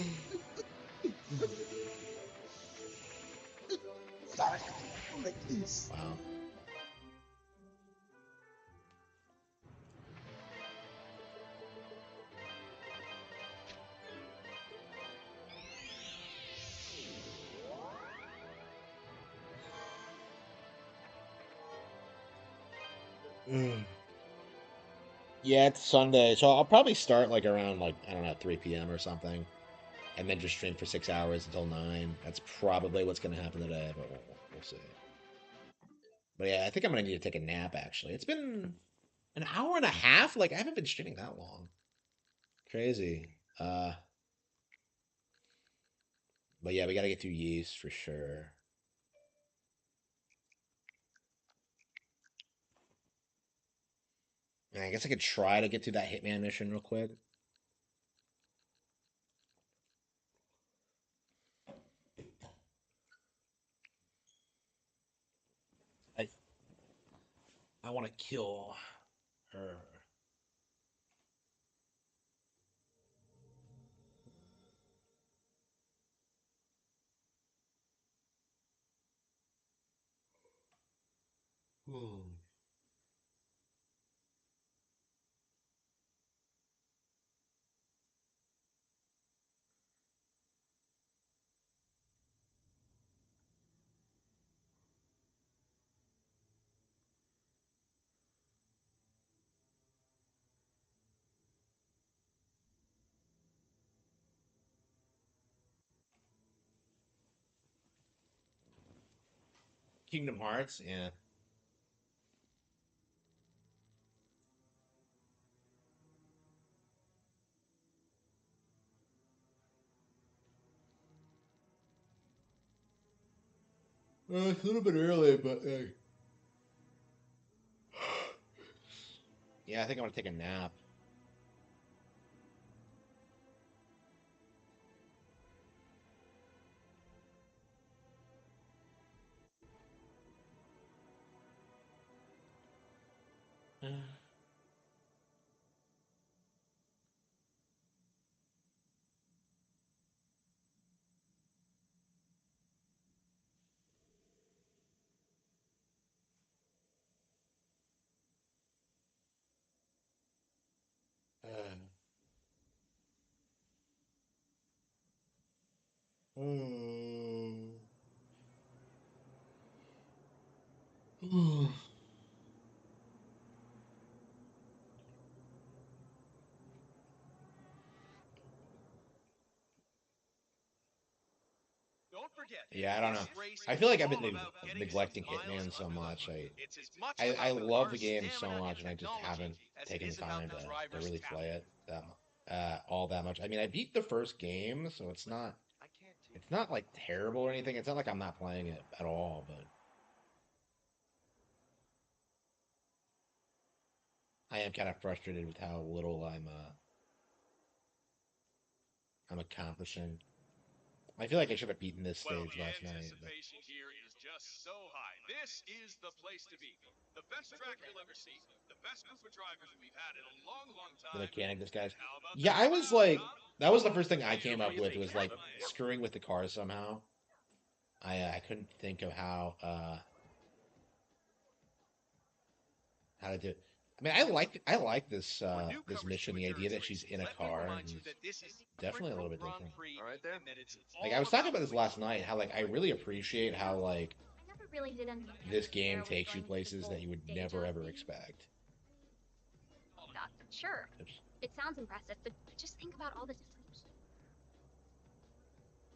Wow. Mm. Yeah, it's Sunday, so I'll probably start like around like I don't know 3 p.m. or something, and then just stream for 6 hours until 9. That's probably what's gonna happen today, but we'll see. But yeah, I think I'm gonna need to take a nap. Actually, it's been an hour and a half. Like I haven't been streaming that long. Crazy. Uh, but yeah, we gotta get through yeast for sure. And I guess I could try to get through that Hitman mission real quick. I I want to kill her. Hmm. Kingdom Hearts, yeah. It's a little bit early, but yeah, I think I'm gonna take a nap. Don't forget, Yeah, I don't know. this race I is feel like I've been all about getting some neglecting miles Hitman so under the much. hood. I, It's as much I I about the love the car's game so stamina much, and and I just technology haven't as it taken the is about time the to driver's really talent. play it all that much. I mean, I beat the first game, so I can't take it's not like terrible or anything. It's not like I'm not playing it at all, but I am kind of frustrated with how little I'm accomplishing. I feel like I should have beaten this Well, stage the last night, but anticipation here is just so high. This is the place to be. The best track you'll ever see. The best group of drivers we've had in a long, long the time. mechanic, this guy's. And how about Yeah, that I was crowd, like, huh? that was the first thing I came up with Seriously, was get like them there. screwing with the cars somehow. I couldn't think of how to do it. I mean, I like For this newcomers to mission. The idea endurance that she's racing, in a let me car remind you is that this is definitely a little Bristol bit Grand different. Prix, All right there. and that it's Like I all was talking about about this winning. last night, how like I really appreciate how like I never really did understand this where game was takes you going with this places that whole you would day never job ever thing. expect. Sure, Oops. it sounds impressive, but just think about all the different.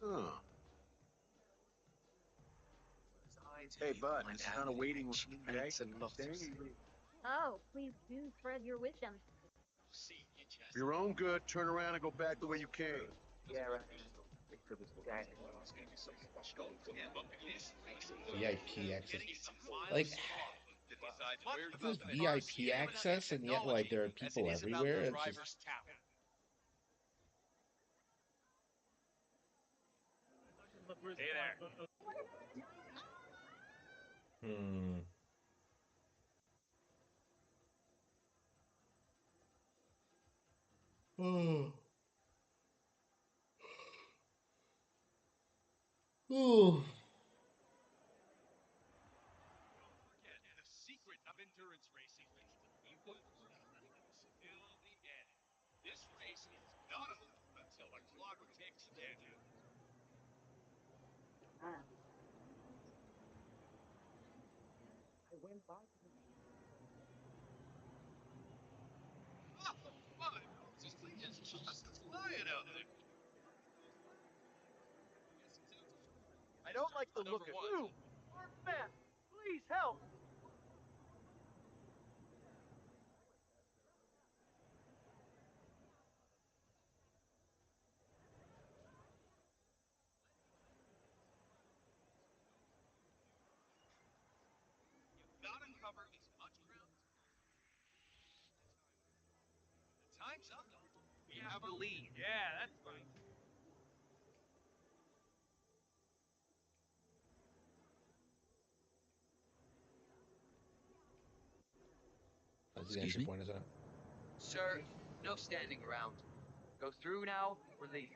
Oh. Hey, bud, this kind of waiting room, okay? Oh, please do spread your wisdom. For your own good, turn around and go back the way you came. Yeah, right. VIP access. Getting some final Like, straw that decides where if you there's go. Cars, VIP stamina, and access and yet like technology, there are as it people is about the everywhere, it's just driver's talent. Hey there. hmm. Oh. Ooh. Forget the secret of endurance racing. You will till the end. This race is not over until the clock ticks dead. Oh, my. This thing is just flying out there. I don't like the Number look of one. man. Please help. Gotta cover as much ground. The time's up. We have a lead. Yeah, that's fine. That's the Excuse entry me? point, isn't it? Sir, no standing around. Go through now or leave.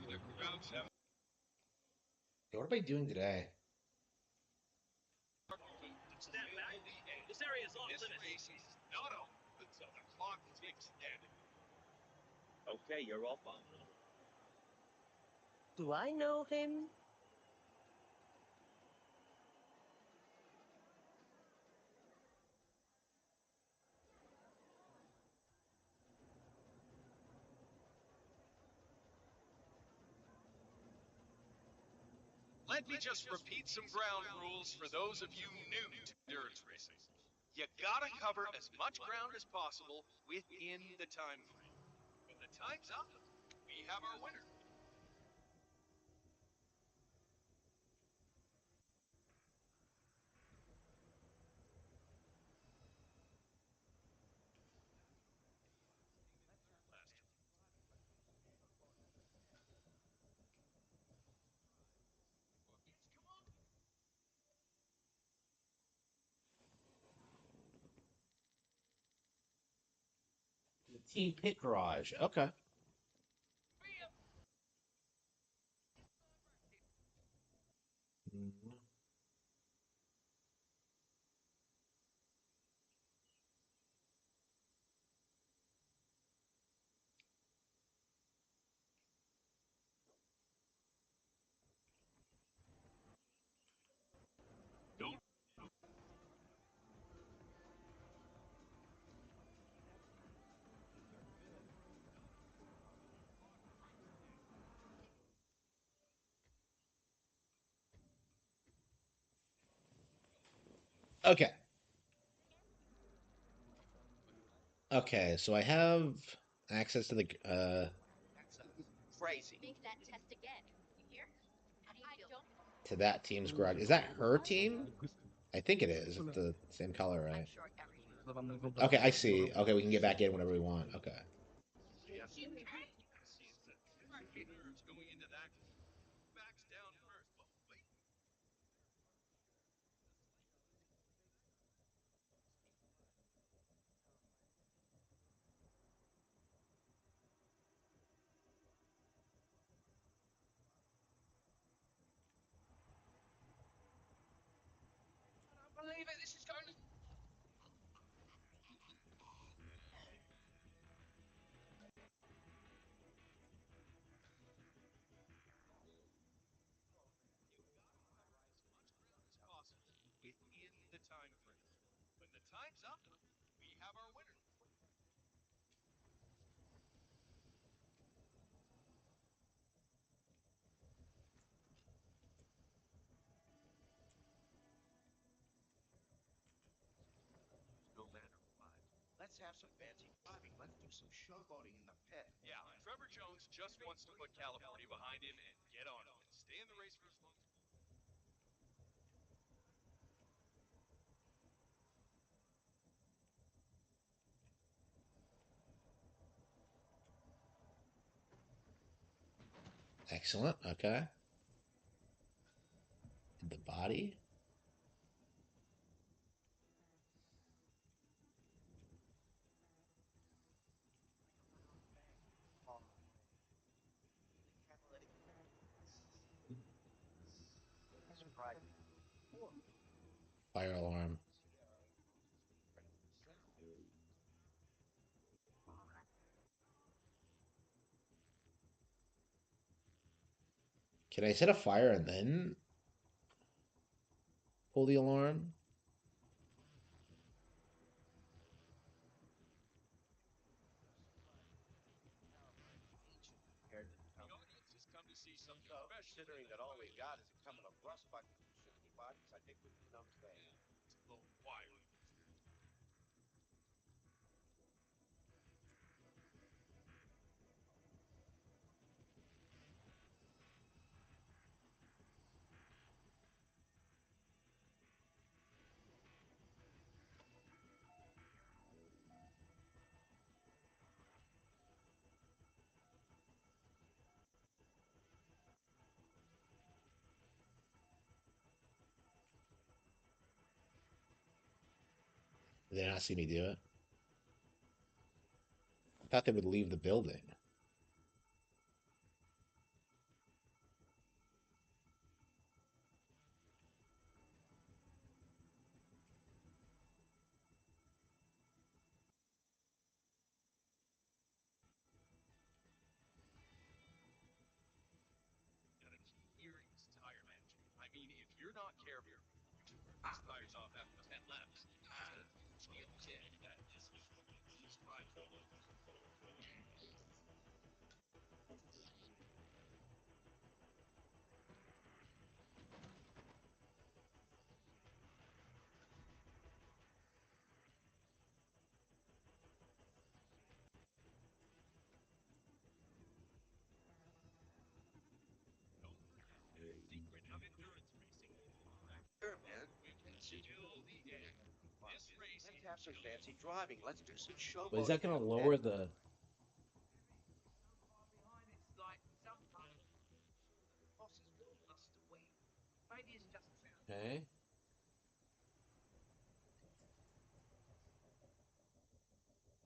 The crowds have Yeah, what am I doing today? stand back. This area is off limits. This race is not over until the clock ticks dead. Okay, you're all fine. Do I know him? Let me just repeat some ground rules for those of you new to endurance racing. You gotta cover as much ground as possible within the time frame. When the time's up, we have our winner. The team pit garage. Okay. Mhm. Okay. Okay, so I have access to the That's crazy. to that team's garage. Is that her team? I think it is. It's the same color, right? Okay, I see. Okay, we can get back in whenever we want. Okay. Going into that, backs down first. But wait, I believe it. This is going. as possible within the time frame. When the time's up, we have our winner. No matter what. Let's have some fancy driving. Let's do some showboating in the pit. Yeah, Trevor Jones just wants to put California behind him and get on with it. Stay in the race for as long as. Excellent. Okay. The body. Fire alarm. Can I set a fire and then pull the alarm? The audience has come to see something So, special considering that tonight. all we got is a couple of rust buckets and shiny bodies, I think we're doing okay. It's a little quiet. Did they not see me do it? I thought they would leave the building. Got a key here in his tire management. I mean, if you're not careful, you burn these tires off after 10 laps. It's gonna take a real hit. That is these tires. Secret of endurance racing. Sure, man. Until the end. This race Let's is have some fancy driving. Let's do some But is that showboating in going to the pit. lower the? So far behind, it's like sometimes the bosses want us to win. Maybe it's just about Okay.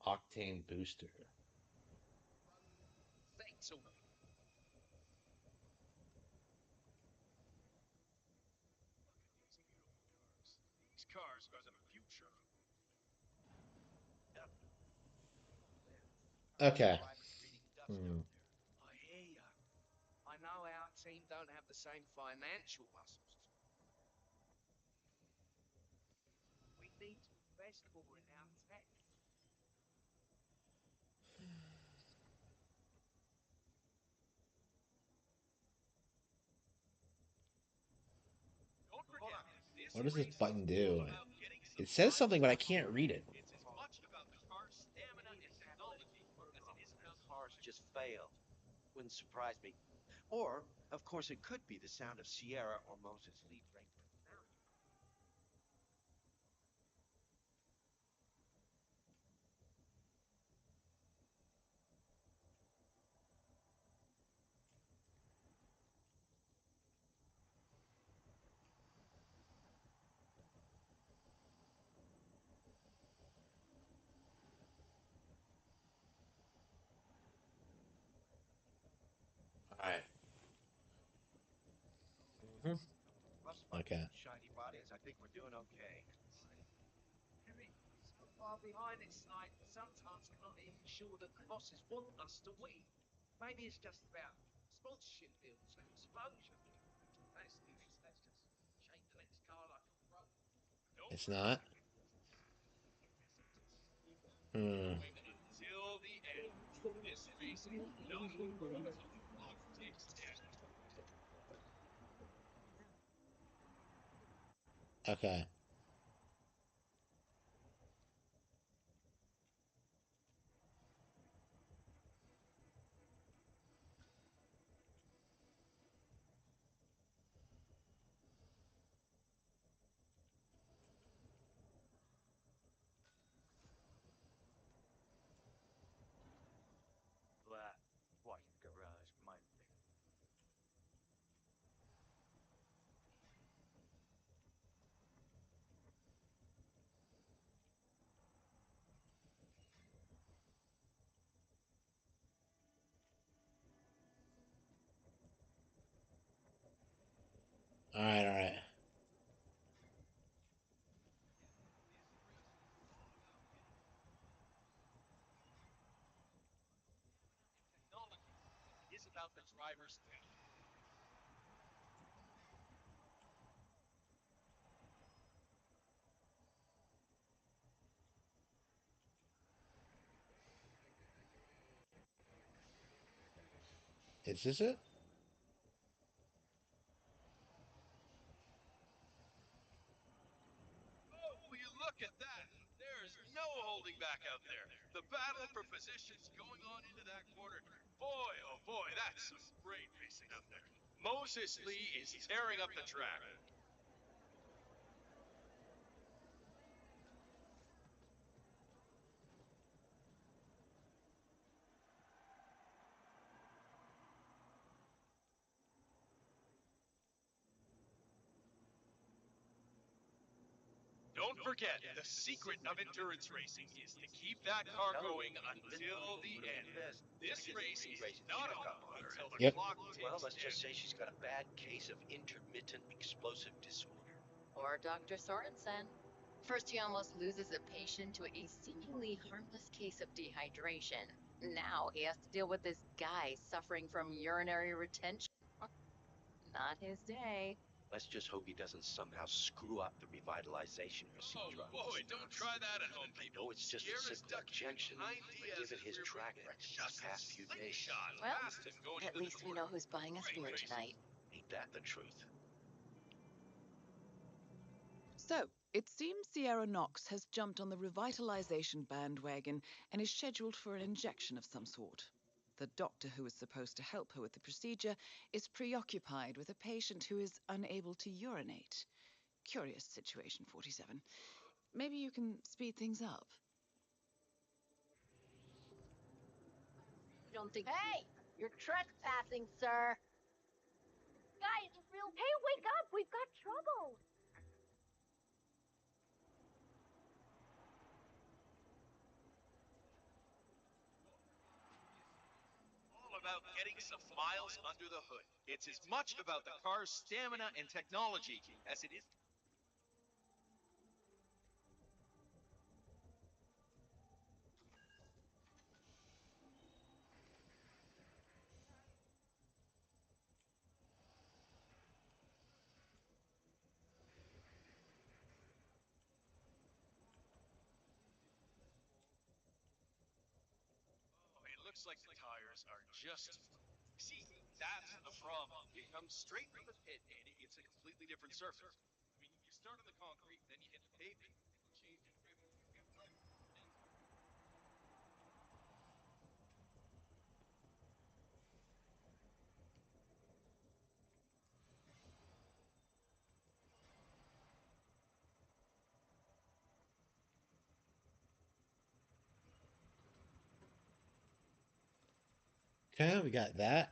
Octane booster. thanks all. these beautiful cars. These cars are the future. Okay. Drivers treating dust Hmm. out there. I hear ya. I know our team don't have the same financial muscles. We need to invest more in our tech. Don't forget, this What does this race is button all do? about getting some It says time something, but I on the can't road. read it. It's as much about the car's stamina and technology as it is about the Cars just failed. Wouldn't surprise me. Or, of course, it could be the sound of Sierra or Moses Lee breaking. All right. Mhm. Rust buckets Okay. and shiny bodies, I think we're doing okay. So far behind, it's like sometimes I'm not even sure that the bosses want us to win. Maybe it's just about sponsorship deals and exposure. That's useless. Let's just shape the next car like a pro. Don't It's worry. not. Hmm. Until the end. This race is not over until the clock ticks down. Okay. All right, all right. Technology is about the driver's tech. Is this it? Oh, will you look at that? There's no holding back out there. The battle for positions going on into that corner. Boy, oh boy, that's some great racing out there. Moses Lee is tearing up the track. Don't forget, the secret of endurance racing is to keep that car going until the end. This race is not over until the Yep. clock Well, ticks let's down. just say she's got a bad case of intermittent explosive disorder. Or Dr. Sorensen. First, he almost loses a patient to a seemingly harmless case of dehydration. Now he has to deal with this guy suffering from urinary retention. Not his day. Let's just hope he doesn't somehow screw up the revitalization Oh procedure on boy, these don't nuts. try that at home, I people. know it's just a Sierra's simple ducking in injection, behind but given Diaz's his rear track wing and record just these past few days, slingshot Well, past him going at into the least we corner. know who's buying us Great beer racing. tonight. ain't that the truth? So, it seems Sierra Knox has jumped on the revitalization bandwagon and is scheduled for an injection of some sort. The doctor who is supposed to help her with the procedure is preoccupied with a patient who is unable to urinate. Curious situation, 47. Maybe you can speed things up. You don't think. Hey! You're trespassing, sir! Guys, real. Hey, wake up! We've got trouble! All about getting some miles under the hood. It's as much about the car's stamina and technology as it is. Oh, it looks like the tires are just. See, that's the problem. You come straight from the pit and it's a completely different surface. I mean, you start on the concrete, then you hit the pavement, and you change it. Okay, we got that.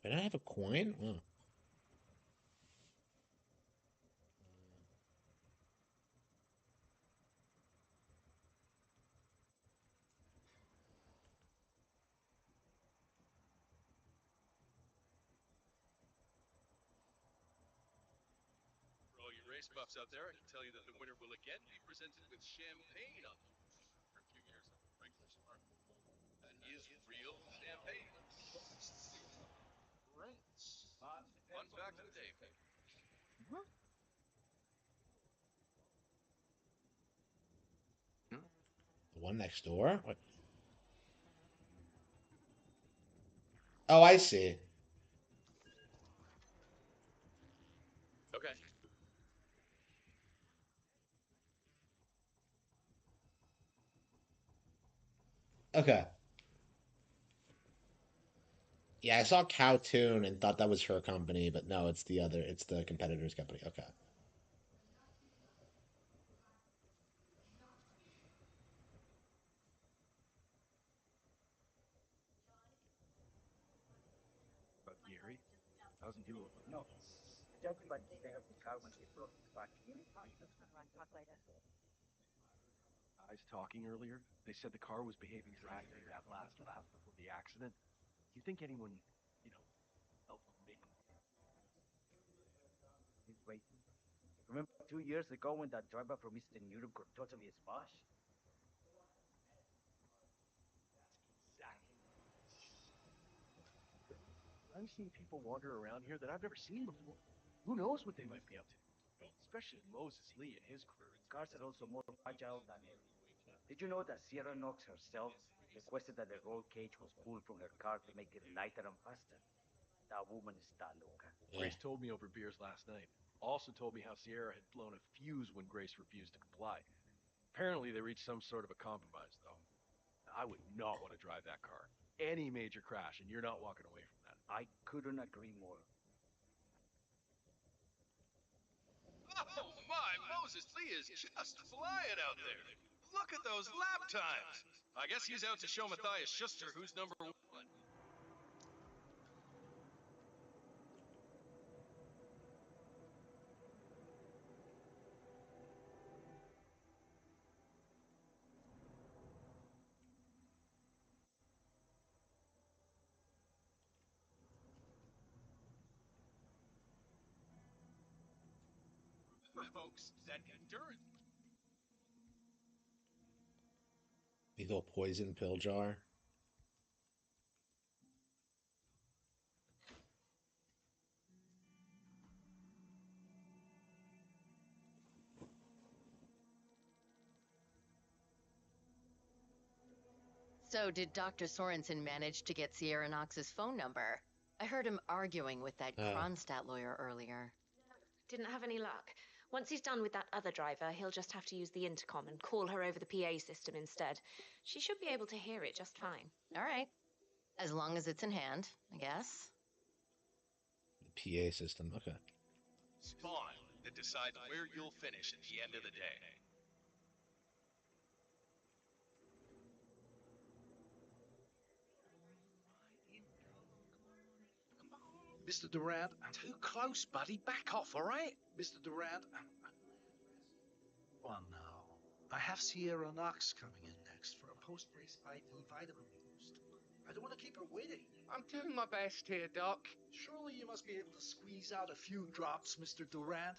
Did I have a coin? Oh. For all you race buffs out there, I can tell you that the winner will again be presented with champagne on them. For a few years, regulars are. That is real champagne. Fun fact of the day. The one next door? What? Oh, I see. Okay. Okay. Yeah, I saw Cowtoon and thought that was her company, but no, it's the other, it's the competitor's company. Okay. But Gary, doesn't he look nuts? Judging by the state of the car when they brought it back. Talk later. Guys talking earlier, they said the car was behaving erratically that last lap before the accident. Do you think anyone, helped make He's waiting. Remember 2 years ago when that driver from Eastern Europe got totally smashed? exactly? I'm seeing people wander around here that I've never seen before. Who knows what they might be up to? Especially Moses Lee and his crew. Cars are also more fragile than ever. Did you know that Sierra Knox herself requested that the roll cage was pulled from her car to make it lighter and faster? That woman está loca. Yeah. Grace told me over beers last night. Also told me how Sierra had blown a fuse when Grace refused to comply. Apparently, they reached some sort of a compromise, though. I would not want to drive that car. Any major crash, and you're not walking away from that. I couldn't agree more. Oh my, Moses Lee is just flying out there. Look at those lap times. I guess he's out to show Matthias Schuster who's number one. Folks, that endurance. Lethal poison pill jar. So, did Dr. Sorensen manage to get Sierra Knox's phone number? I heard him arguing with that Kronstadt lawyer earlier. Didn't have any luck. Once he's done with that other driver, he'll just have to use the intercom and call her over the PA system instead. She should be able to hear it just fine. All right. As long as it's in hand, I guess. The PA system, okay. Spawn that decides where you'll finish at the end of the day. Mr. Durant, too close, buddy. Back off, all right? Mr. Durant. Well, no. I have Sierra Knox coming in next for a post-race IV vitamin boost. I don't want to keep her waiting. I'm doing my best here, Doc. Surely you must be able to squeeze out a few drops, Mr. Durant.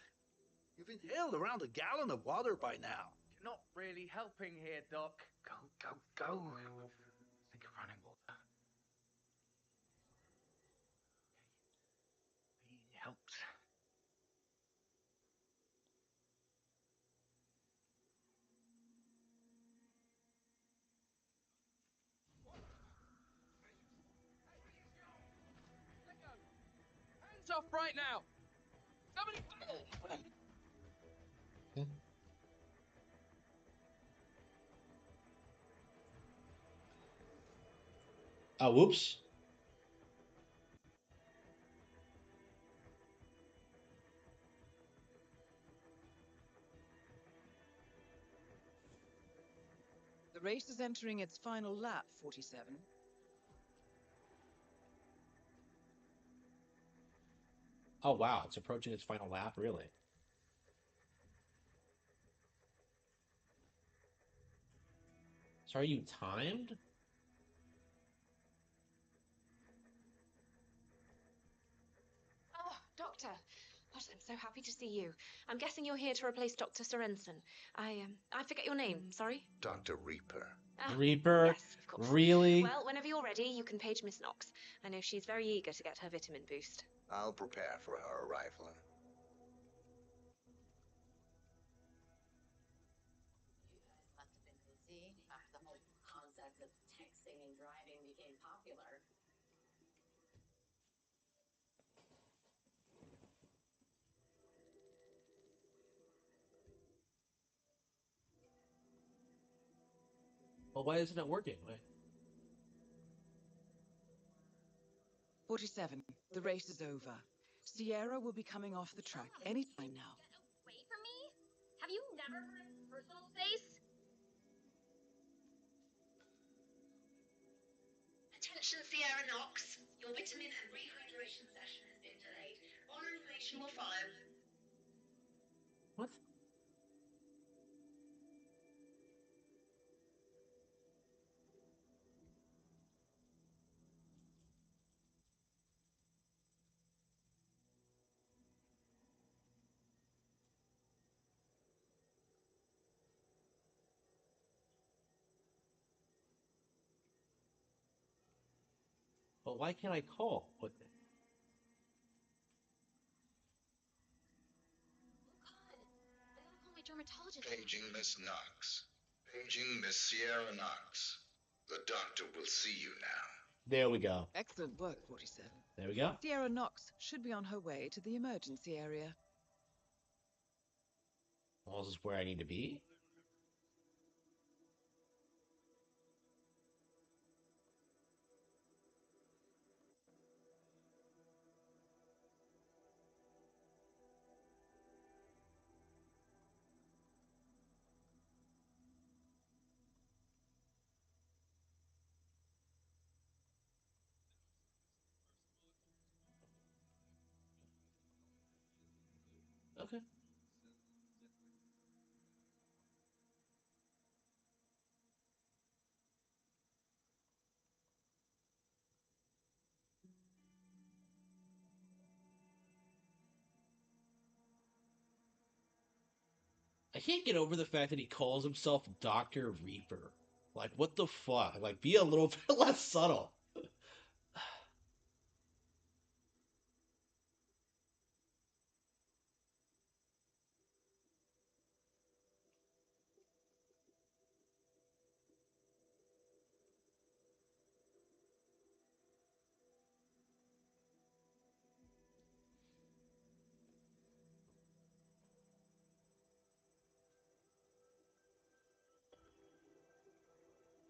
You've inhaled around a gallon of water by now. You're not really helping here, Doc. Go, go, go. Think of running water. Being helped. Hands off right now! Somebody... Oh, whoops. The race is entering its final lap, 47. Oh, wow. It's approaching its final lap, really. So are you timed? Oh, Doctor. Gosh, I'm so happy to see you. I'm guessing you're here to replace Dr. Sorensen. I forget your name, sorry? Dr. Reaper. Ah, Reaper? yes, of course. Really? Well, whenever you're ready, you can page Miss Knox. I know she's very eager to get her vitamin boost. I'll prepare for her arrival. You guys must have been busy after the whole concept of texting and driving became popular. Well, why isn't it working? Why? 47. The race is over. Sierra will be coming off the track anytime now. Get away from me? Have you never heard of personal space? Attention Sierra Knox, your vitamin and rehydration session has been delayed. On information What? But why can't I call? What? My dermatologist. Paging Miss Knox. Paging Miss Sierra Knox. The doctor will see you now. There we go. Excellent work, 47. There we go. Sierra Knox should be on her way to the emergency area. Well, this is where I need to be. Okay. I can't get over the fact that he calls himself Dr. Reaper. Like, what the fuck? Like, be a little bit less subtle.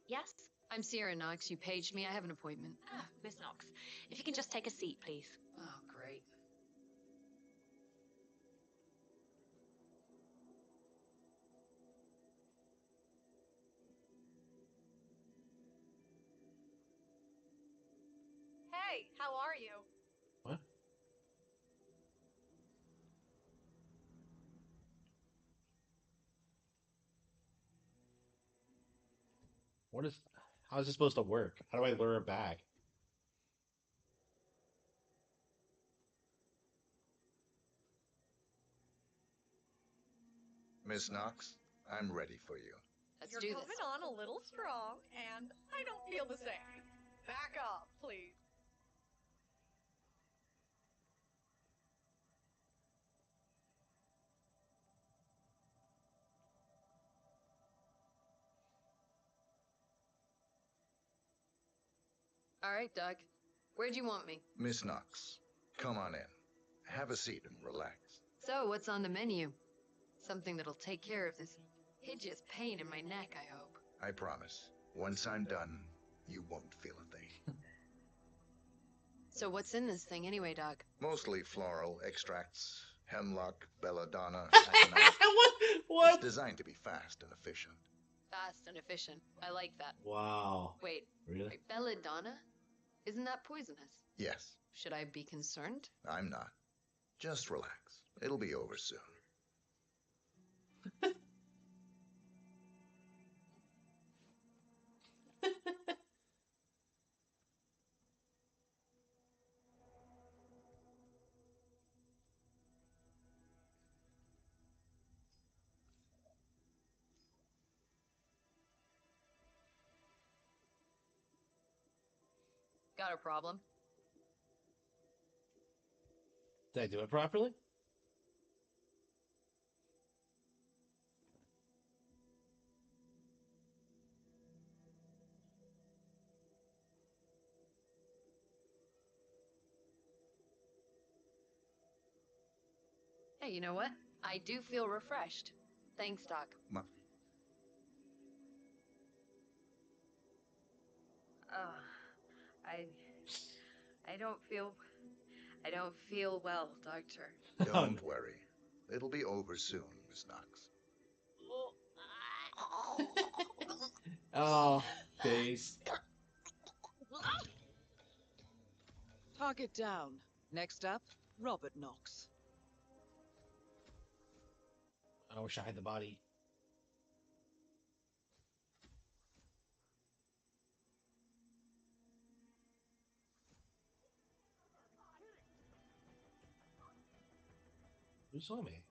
Yes? I'm Sierra Knox. You paged me. I have an appointment. Ah, Miss Knox. If you can just take a seat, please. Oh, great. Hey, how are you? What? What is... How is this supposed to work? How do I lure it back? Miss Knox, I'm ready for you. Let's You're do coming this. on a little strong, and I don't feel the same. Back up, please. All right, Doc. Where'd you want me? Miss Knox, come on in. Have a seat and relax. So, what's on the menu? Something that'll take care of this hideous pain in my neck, I hope. I promise. Once I'm done, you won't feel a thing. So, what's in this thing anyway, Doc? Mostly floral extracts, hemlock, belladonna, aconite. What? It's designed to be fast and efficient. Fast and efficient. I like that. Wow. Wait, Really? belladonna? Isn't that poisonous? Yes, Should I be concerned? I'm not. Just relax. It'll be over soon. Got a problem? Did I do it properly? Hey, you know what? I do feel refreshed. Thanks, Doc. I I don't feel well, Doctor. Don't worry. It'll be over soon, Miss Knox. Oh, face. Target down. Next up, Robert Knox. wish I had the body. Who saw me?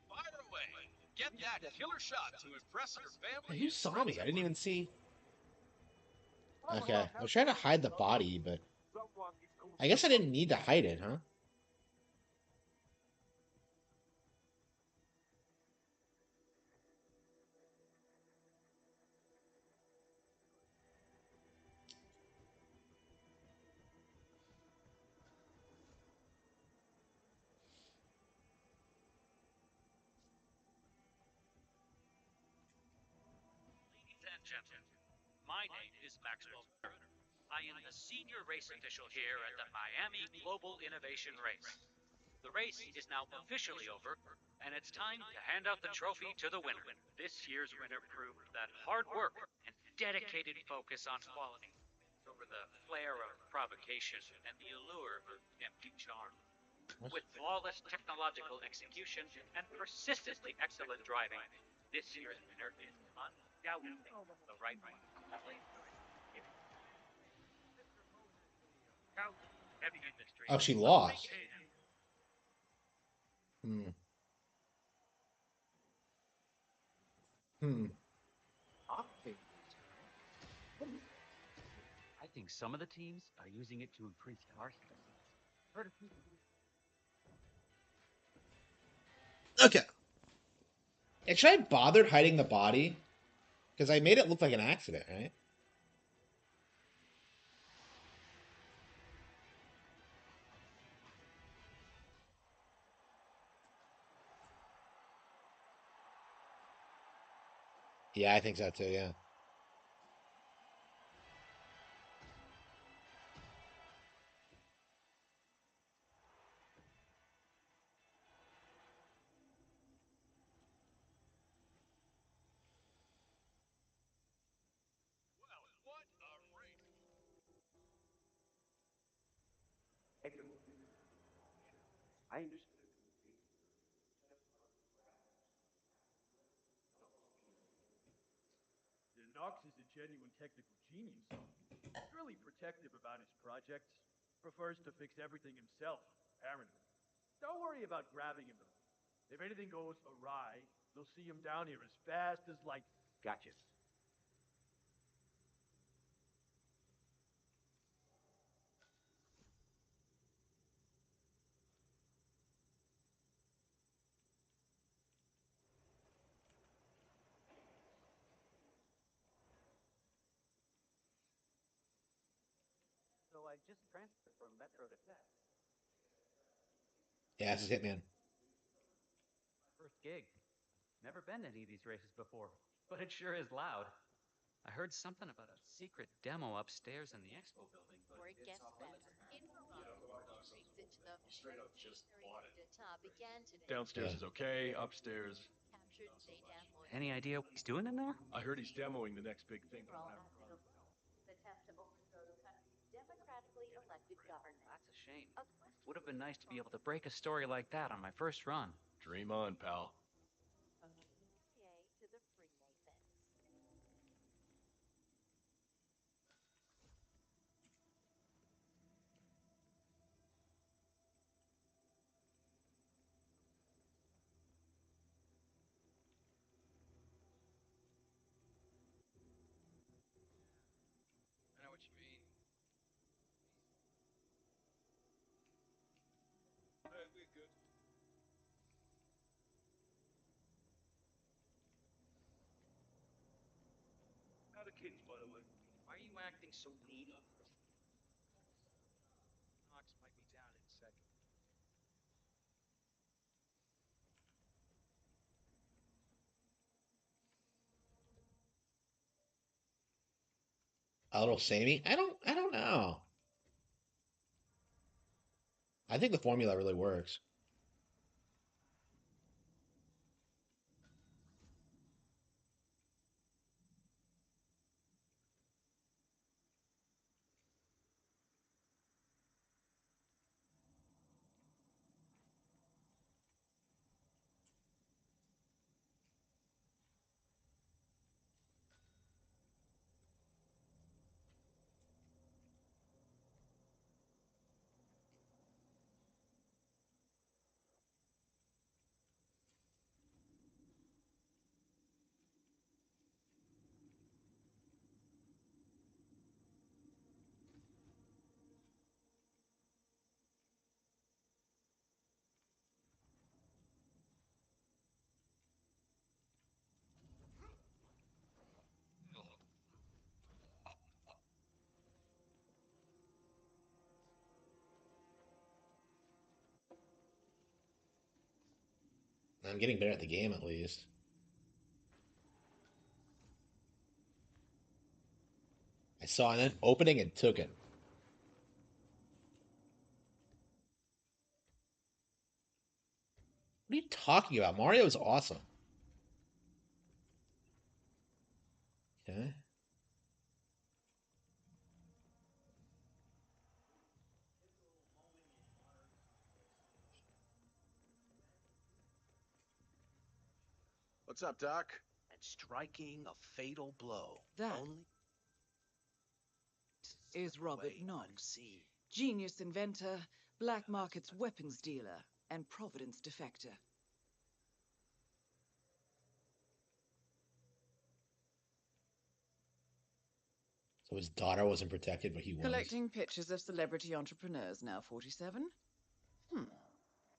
Fire away! Get that killer shot to impress your Hey, family who and saw friends me? I at didn't work. even see. Okay, I was trying to hide the body, but I guess I didn't need to hide it, huh? Ladies and gentlemen, my name is Maxwell Turner. I am the senior race official here at the Miami Global Innovation Race. The race is now officially over, and it's time to hand out the trophy to the winner. This year's winner proved that hard work and dedicated focus on quality over the flair of provocation and the allure of empty charm. With flawless technological execution and persistently excellent driving, this year's winner is undoubtedly the right one. Heavy industry. Oh, she lost. Hmm. Hmm. I think some of the teams are using it to increase car sales. Okay. And should I have bothered hiding the body? Because I made it look like an accident, right? Yeah, I think so too, yeah. Well, what a race! I understand. Knox is a genuine technical genius. He's really protective about his projects. Prefers to fix everything himself, apparently. Don't worry about grabbing him, though. If anything goes awry, they'll see him down here as fast as light. Gotcha. So I just transferred from Metro to Tech. Yeah, this is Hitman. First gig. Never been to any of these races before, but it sure is loud. I heard something about a secret demo upstairs in the expo building, but Where it gets better. Interrupted makes it to the data began today. Downstairs Yeah. is okay, upstairs. Captured data. any idea what he's doing in there? I heard he's demoing the next big thing. The test to overthrow the country's democratically elected government. That's a shame. Would have been nice to be able to break a story like that on my first run. Dream on, pal. CIA to the Freemasons. I know what you mean. We're good. How the kids, by the way? Why are you acting so needy? Knox might be down in a second. A little samey? I don't know. I think the formula really works. I'm getting better at the game at least. I saw an opening and took it. What are you talking about? Mario is awesome. Okay. What's up, Doc? And striking a fatal blow. That Only is Robert way Knox, unseen. genius inventor, black markets weapons dealer, and Providence defector. So his daughter wasn't protected, but he was. Collecting pictures of celebrity entrepreneurs, now 47.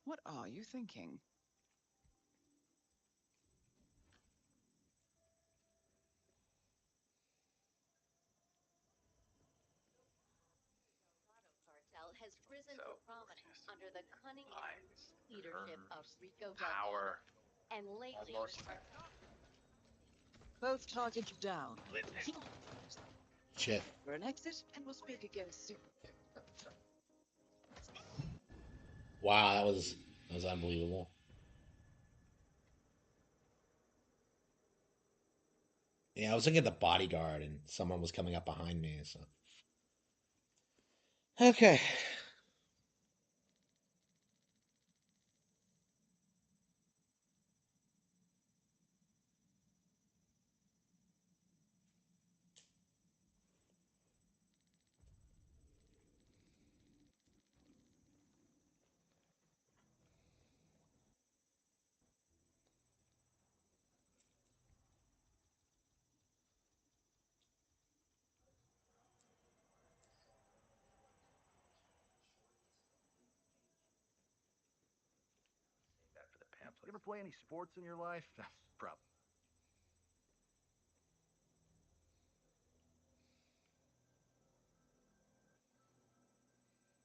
What are you thinking? Cartel has risen So, to prominence under the cunning eyes, leadership of curves, Rico Del power, and lately almost. Both targets down. Shit. For an exit, and we'll speak again soon. Wow, that was unbelievable. Yeah, I was looking at the bodyguard and someone was coming up behind me, so. Okay. That for the pamphlet. You ever play any sports in your life? Probably.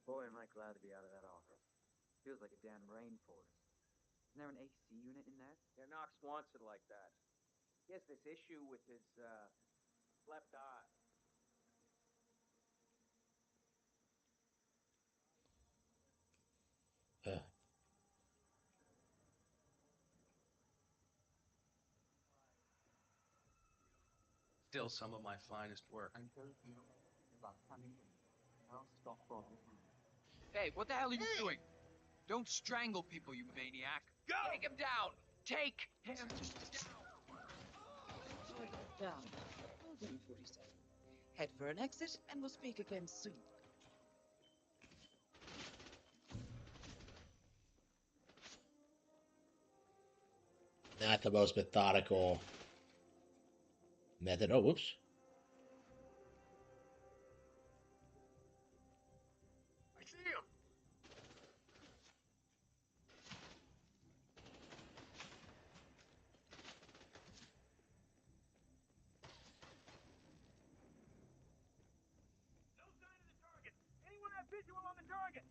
Boy, am I glad to be out of that office. Feels like a damn rainforest. Isn't there an AC unit in there? Yeah, Knox wants it like that. He has this issue with his left eye. Uh, Still some of my finest work. Hey, what the hell are you doing? Don't strangle people, you maniac. Go! Take him down! Take him Down. Well done, 47. Head for an exit, and we'll speak again soon. not the most methodical method. Oh, whoops. I see him! No sign of the target! Anyone have visual on the target?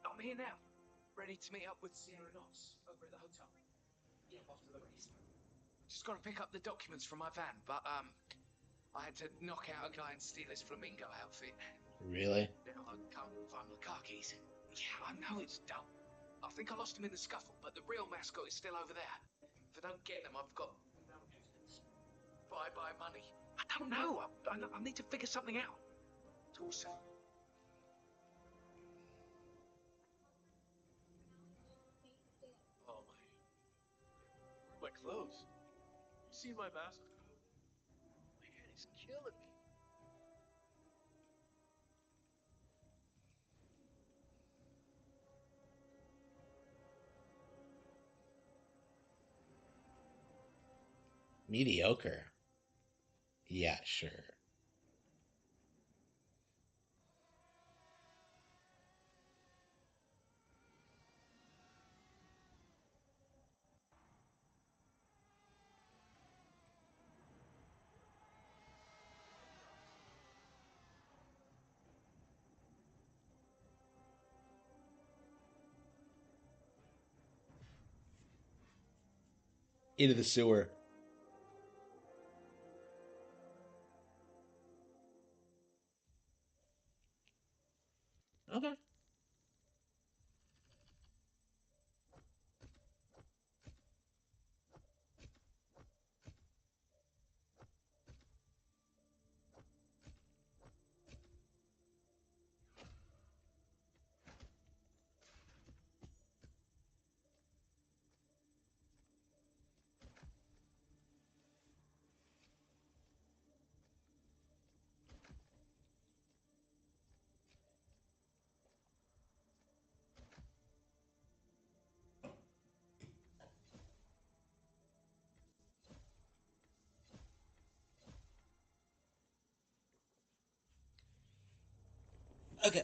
I'm here now. Ready to meet up with Sierra Knox over at the hotel. Yeah, after the race. Just gotta pick up the documents from my van, but I had to knock out a guy and steal his flamingo outfit. Really? Now I can't find my car keys. Yeah, I know it's dumb. I think I lost them in the scuffle, but the real mascot is still over there. If I don't get them, I've got bye-bye money. I don't know. I need to figure something out. Torso. Oh my. Where are my clothes? You see my mask? My head is killing me. Mediocre. Yeah, sure. Into the sewer. Okay. Okay.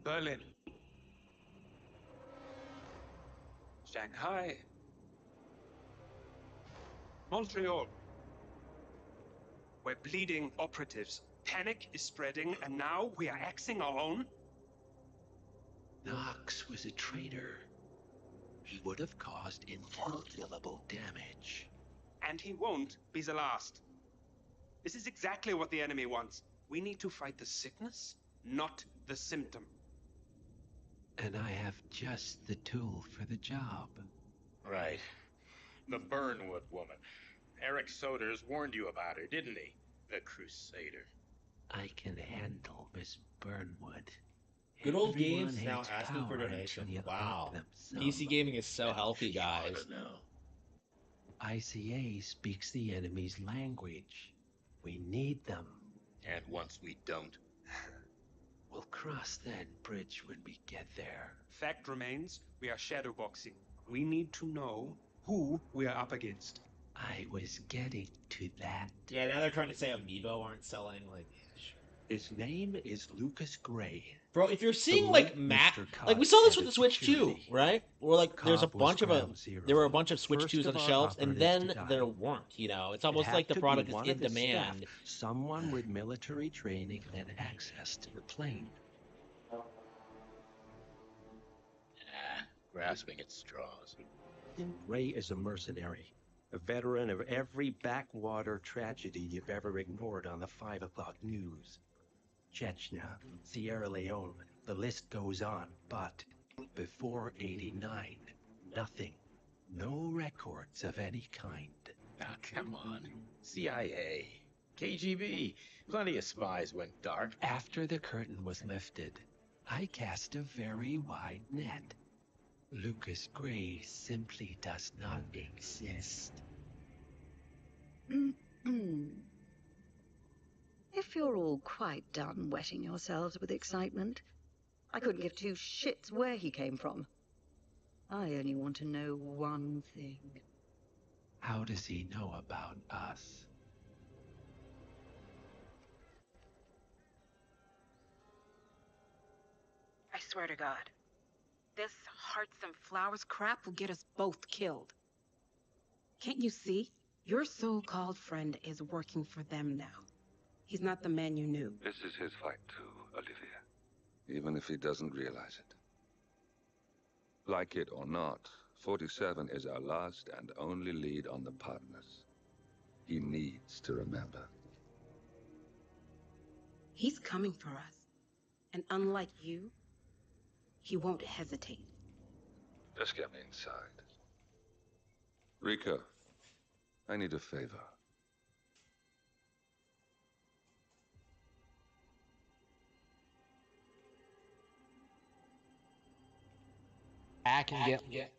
Berlin, Shanghai, Montreal. We're bleeding operatives. Panic is spreading, and now we are axing our own? Knox was a traitor. He would have caused incalculable damage. And he won't be the last. This is exactly what the enemy wants. We need to fight the sickness, not the symptom. And I have just the tool for the job. Right. The Burnwood woman. Eric Soders warned you about her, didn't he? The Crusader. I can handle Miss Burnwood. Good old Everyone games now hates asking for power donation. until you Wow. let them some. PC gaming is so healthy, guys. ICA speaks the enemy's language. We need them. And once we don't, we'll cross that bridge when we get there. Fact remains, we are shadowboxing. We need to know who we are up against. I was getting to that. Yeah, now they're trying to say Amiibo aren't selling. Like, yeah, sure. His name is Lucas Gray. Bro, if you're seeing like like we saw this with the Switch 2, right? Or like there's a bunch of there were a bunch of Switch 2s on the shelves, and then there weren't. You know, it's almost like the product is in demand. Someone with military training and access to the plane. grasping at straws. Gray is a mercenary, a veteran of every backwater tragedy you've ever ignored on the 5 o'clock news. Chechnya, Sierra Leone, the list goes on, but before 89, nothing. No records of any kind. Ah, come on. CIA, KGB, plenty of spies went dark. After the curtain was lifted, I cast a very wide net. Lucas Gray simply does not exist. If you're all quite done wetting yourselves with excitement, I couldn't give two shits where he came from. I only want to know one thing. How does he know about us? I swear to God, this hearts and flowers crap will get us both killed. Can't you see? Your so-called friend is working for them now. He's not the man you knew. This is his fight too, Olivia. Even if he doesn't realize it. Like it or not, 47 is our last and only lead on the partners. He needs to remember. He's coming for us. And unlike you, he won't hesitate. Just get me inside. Rika, I need a favor. I can get.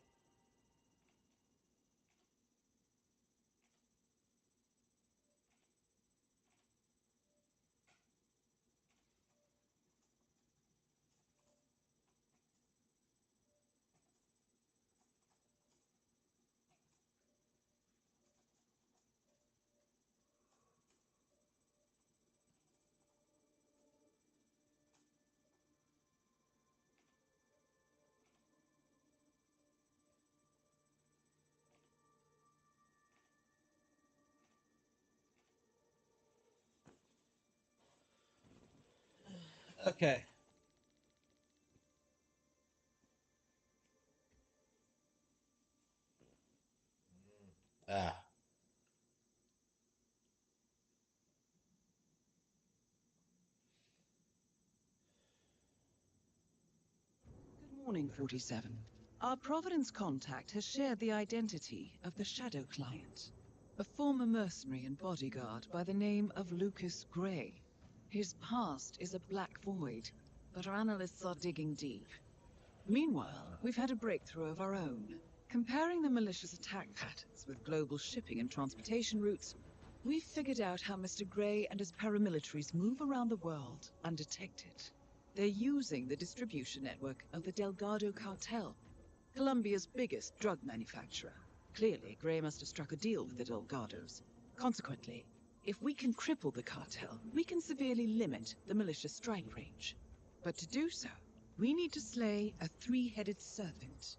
Okay. Ah. Good morning, 47. Our Providence contact has shared the identity of the Shadow Client, a former mercenary and bodyguard by the name of Lucas Gray. His past is a black void, but our analysts are digging deep. Meanwhile, we've had a breakthrough of our own. Comparing the malicious attack patterns with global shipping and transportation routes, we've figured out how Mr. Gray and his paramilitaries move around the world undetected. They're using the distribution network of the Delgado Cartel, Colombia's biggest drug manufacturer. Clearly, Gray must have struck a deal with the Delgados. Consequently, if we can cripple the cartel, we can severely limit the malicious strike range. But to do so, we need to slay a three-headed serpent.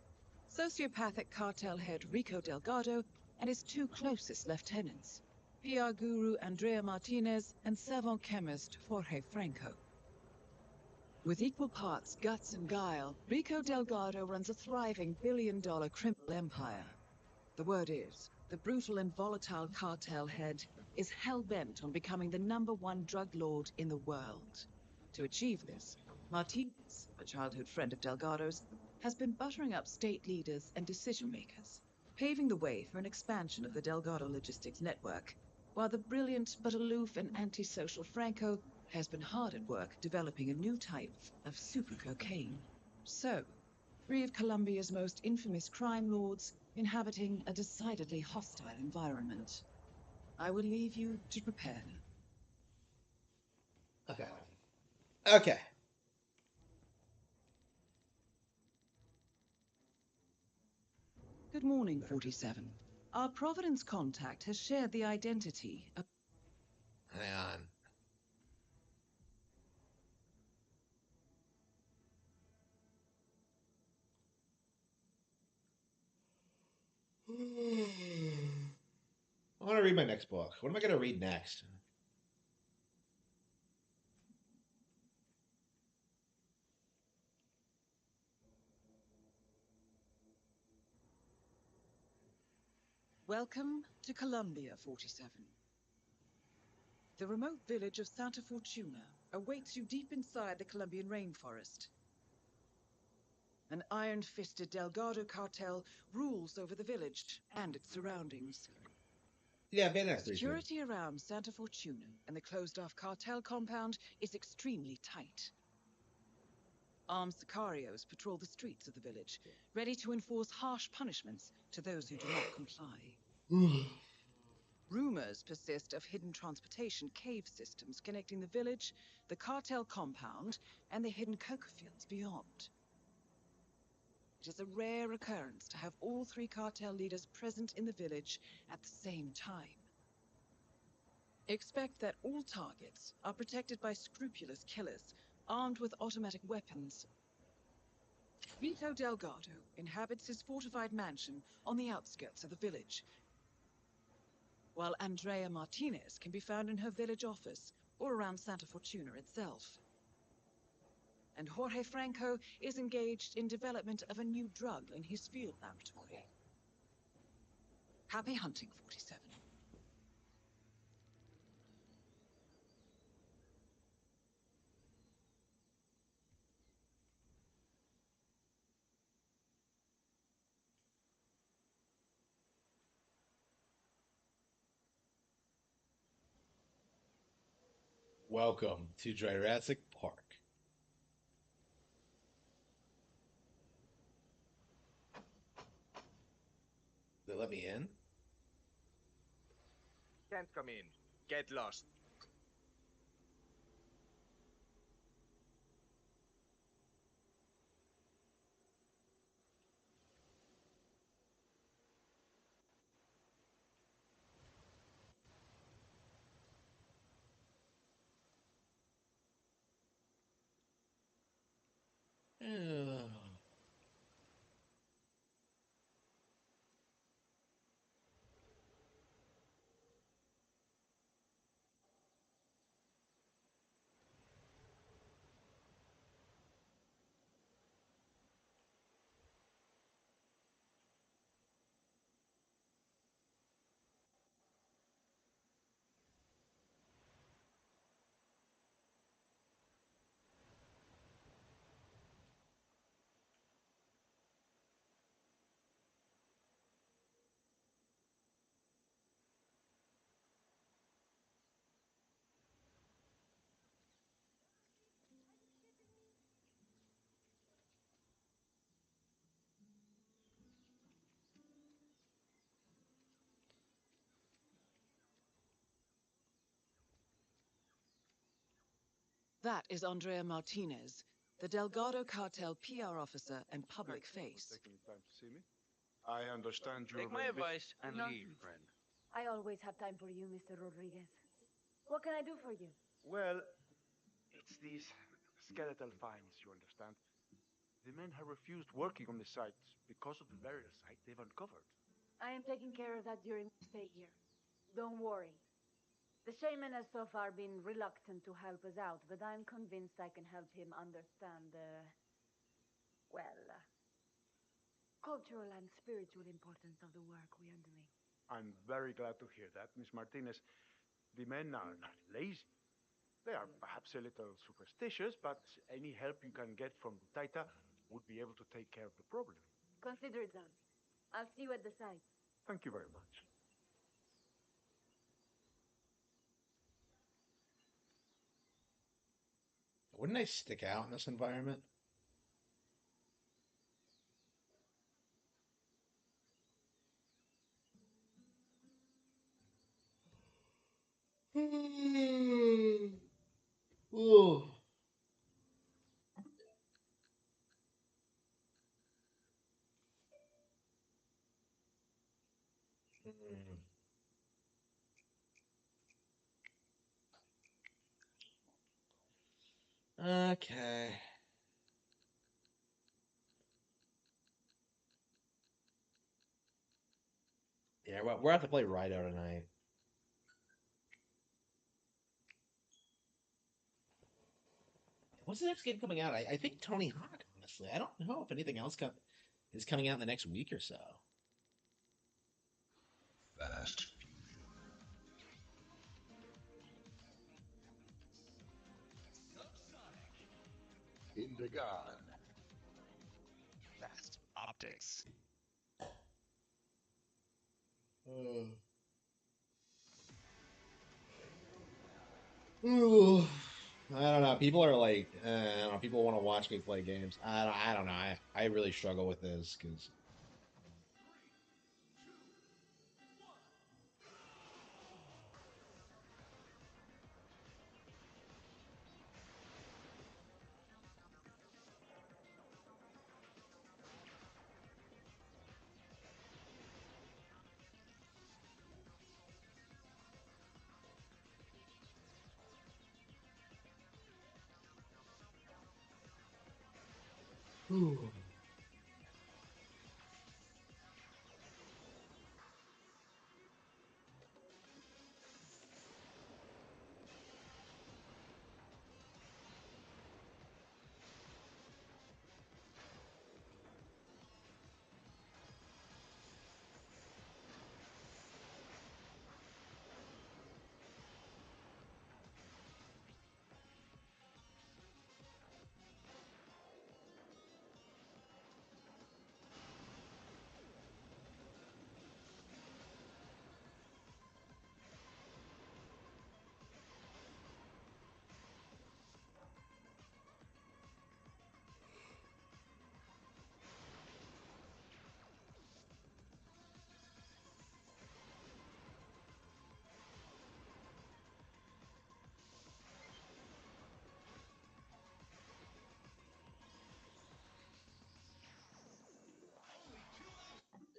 Sociopathic cartel head Rico Delgado and his two closest lieutenants, PR guru Andrea Martinez and savant chemist Jorge Franco. With equal parts guts and guile, Rico Delgado runs a thriving billion-dollar criminal empire. The word is, the brutal and volatile cartel head is hell-bent on becoming the #1 drug lord in the world. To achieve this, Martinez, a childhood friend of Delgado's, has been buttering up state leaders and decision-makers, paving the way for an expansion of the Delgado logistics network, while the brilliant but aloof and antisocial Franco has been hard at work developing a new type of super cocaine. So, three of Colombia's most infamous crime lords inhabiting a decidedly hostile environment. I will leave you to prepare. Okay. Okay. Good morning, 47. Our Providence contact has shared the identity of... Hang on. I want to read my next book. What am I going to read next? Welcome to Colombia, 47. The remote village of Santa Fortuna awaits you deep inside the Colombian rainforest. An iron-fisted Delgado cartel rules over the village and its surroundings. Yeah, Van Nuys 3. Security around Santa Fortuna and the closed-off cartel compound is extremely tight. Armed sicarios patrol the streets of the village, ready to enforce harsh punishments to those who do not comply. Rumors persist of hidden transportation cave systems connecting the village, the cartel compound, and the hidden coca fields beyond. It is a rare occurrence to have all three cartel leaders present in the village at the same time. Expect that all targets are protected by scrupulous killers, armed with automatic weapons. Vito Delgado inhabits his fortified mansion on the outskirts of the village, while Andrea Martinez can be found in her village office or around Santa Fortuna itself. And Jorge Franco is engaged in development of a new drug in his field laboratory. Happy hunting, 47. Welcome to Jurassic Park. They let me in? Can't come in. Get lost. That is Andrea Martinez, the Delgado cartel PR officer and public face. Taking the time to see me. I understand you're Take my very busy. advice and leave, friend. I always have time for you, Mr. Rodriguez. What can I do for you? Well, it's these skeletal finds, you understand. The men have refused working on the site because of the burial site they've uncovered. I am taking care of that during my stay here. Don't worry. The shaman has so far been reluctant to help us out, but I'm convinced I can help him understand the cultural and spiritual importance of the work we are doing. I'm very glad to hear that, Miss Martinez. The men are not lazy. They are perhaps a little superstitious, but any help you can get from Taita would be able to take care of the problem. Consider it done. I'll see you at the site. Thank you very much. Wouldn't I stick out in this environment? Ooh. Okay. Yeah, well, we're have to play Rido tonight. What's the next game coming out? I think Tony Hawk, honestly. I don't know if anything else is coming out in the next week or so. Fast. Indigan. Fast optics. Ooh. I don't know. People are like, I don't know. People want to watch me play games. I don't know. I really struggle with this because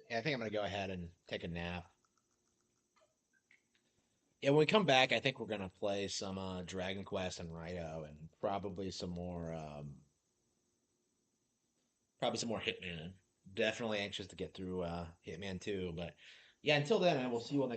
yeah, I think I'm gonna go ahead and take a nap. Yeah, when we come back, I think we're gonna play some Dragon Quest and Rido, and probably some more Hitman. Definitely anxious to get through Hitman 2, but yeah, until then, I will see you on the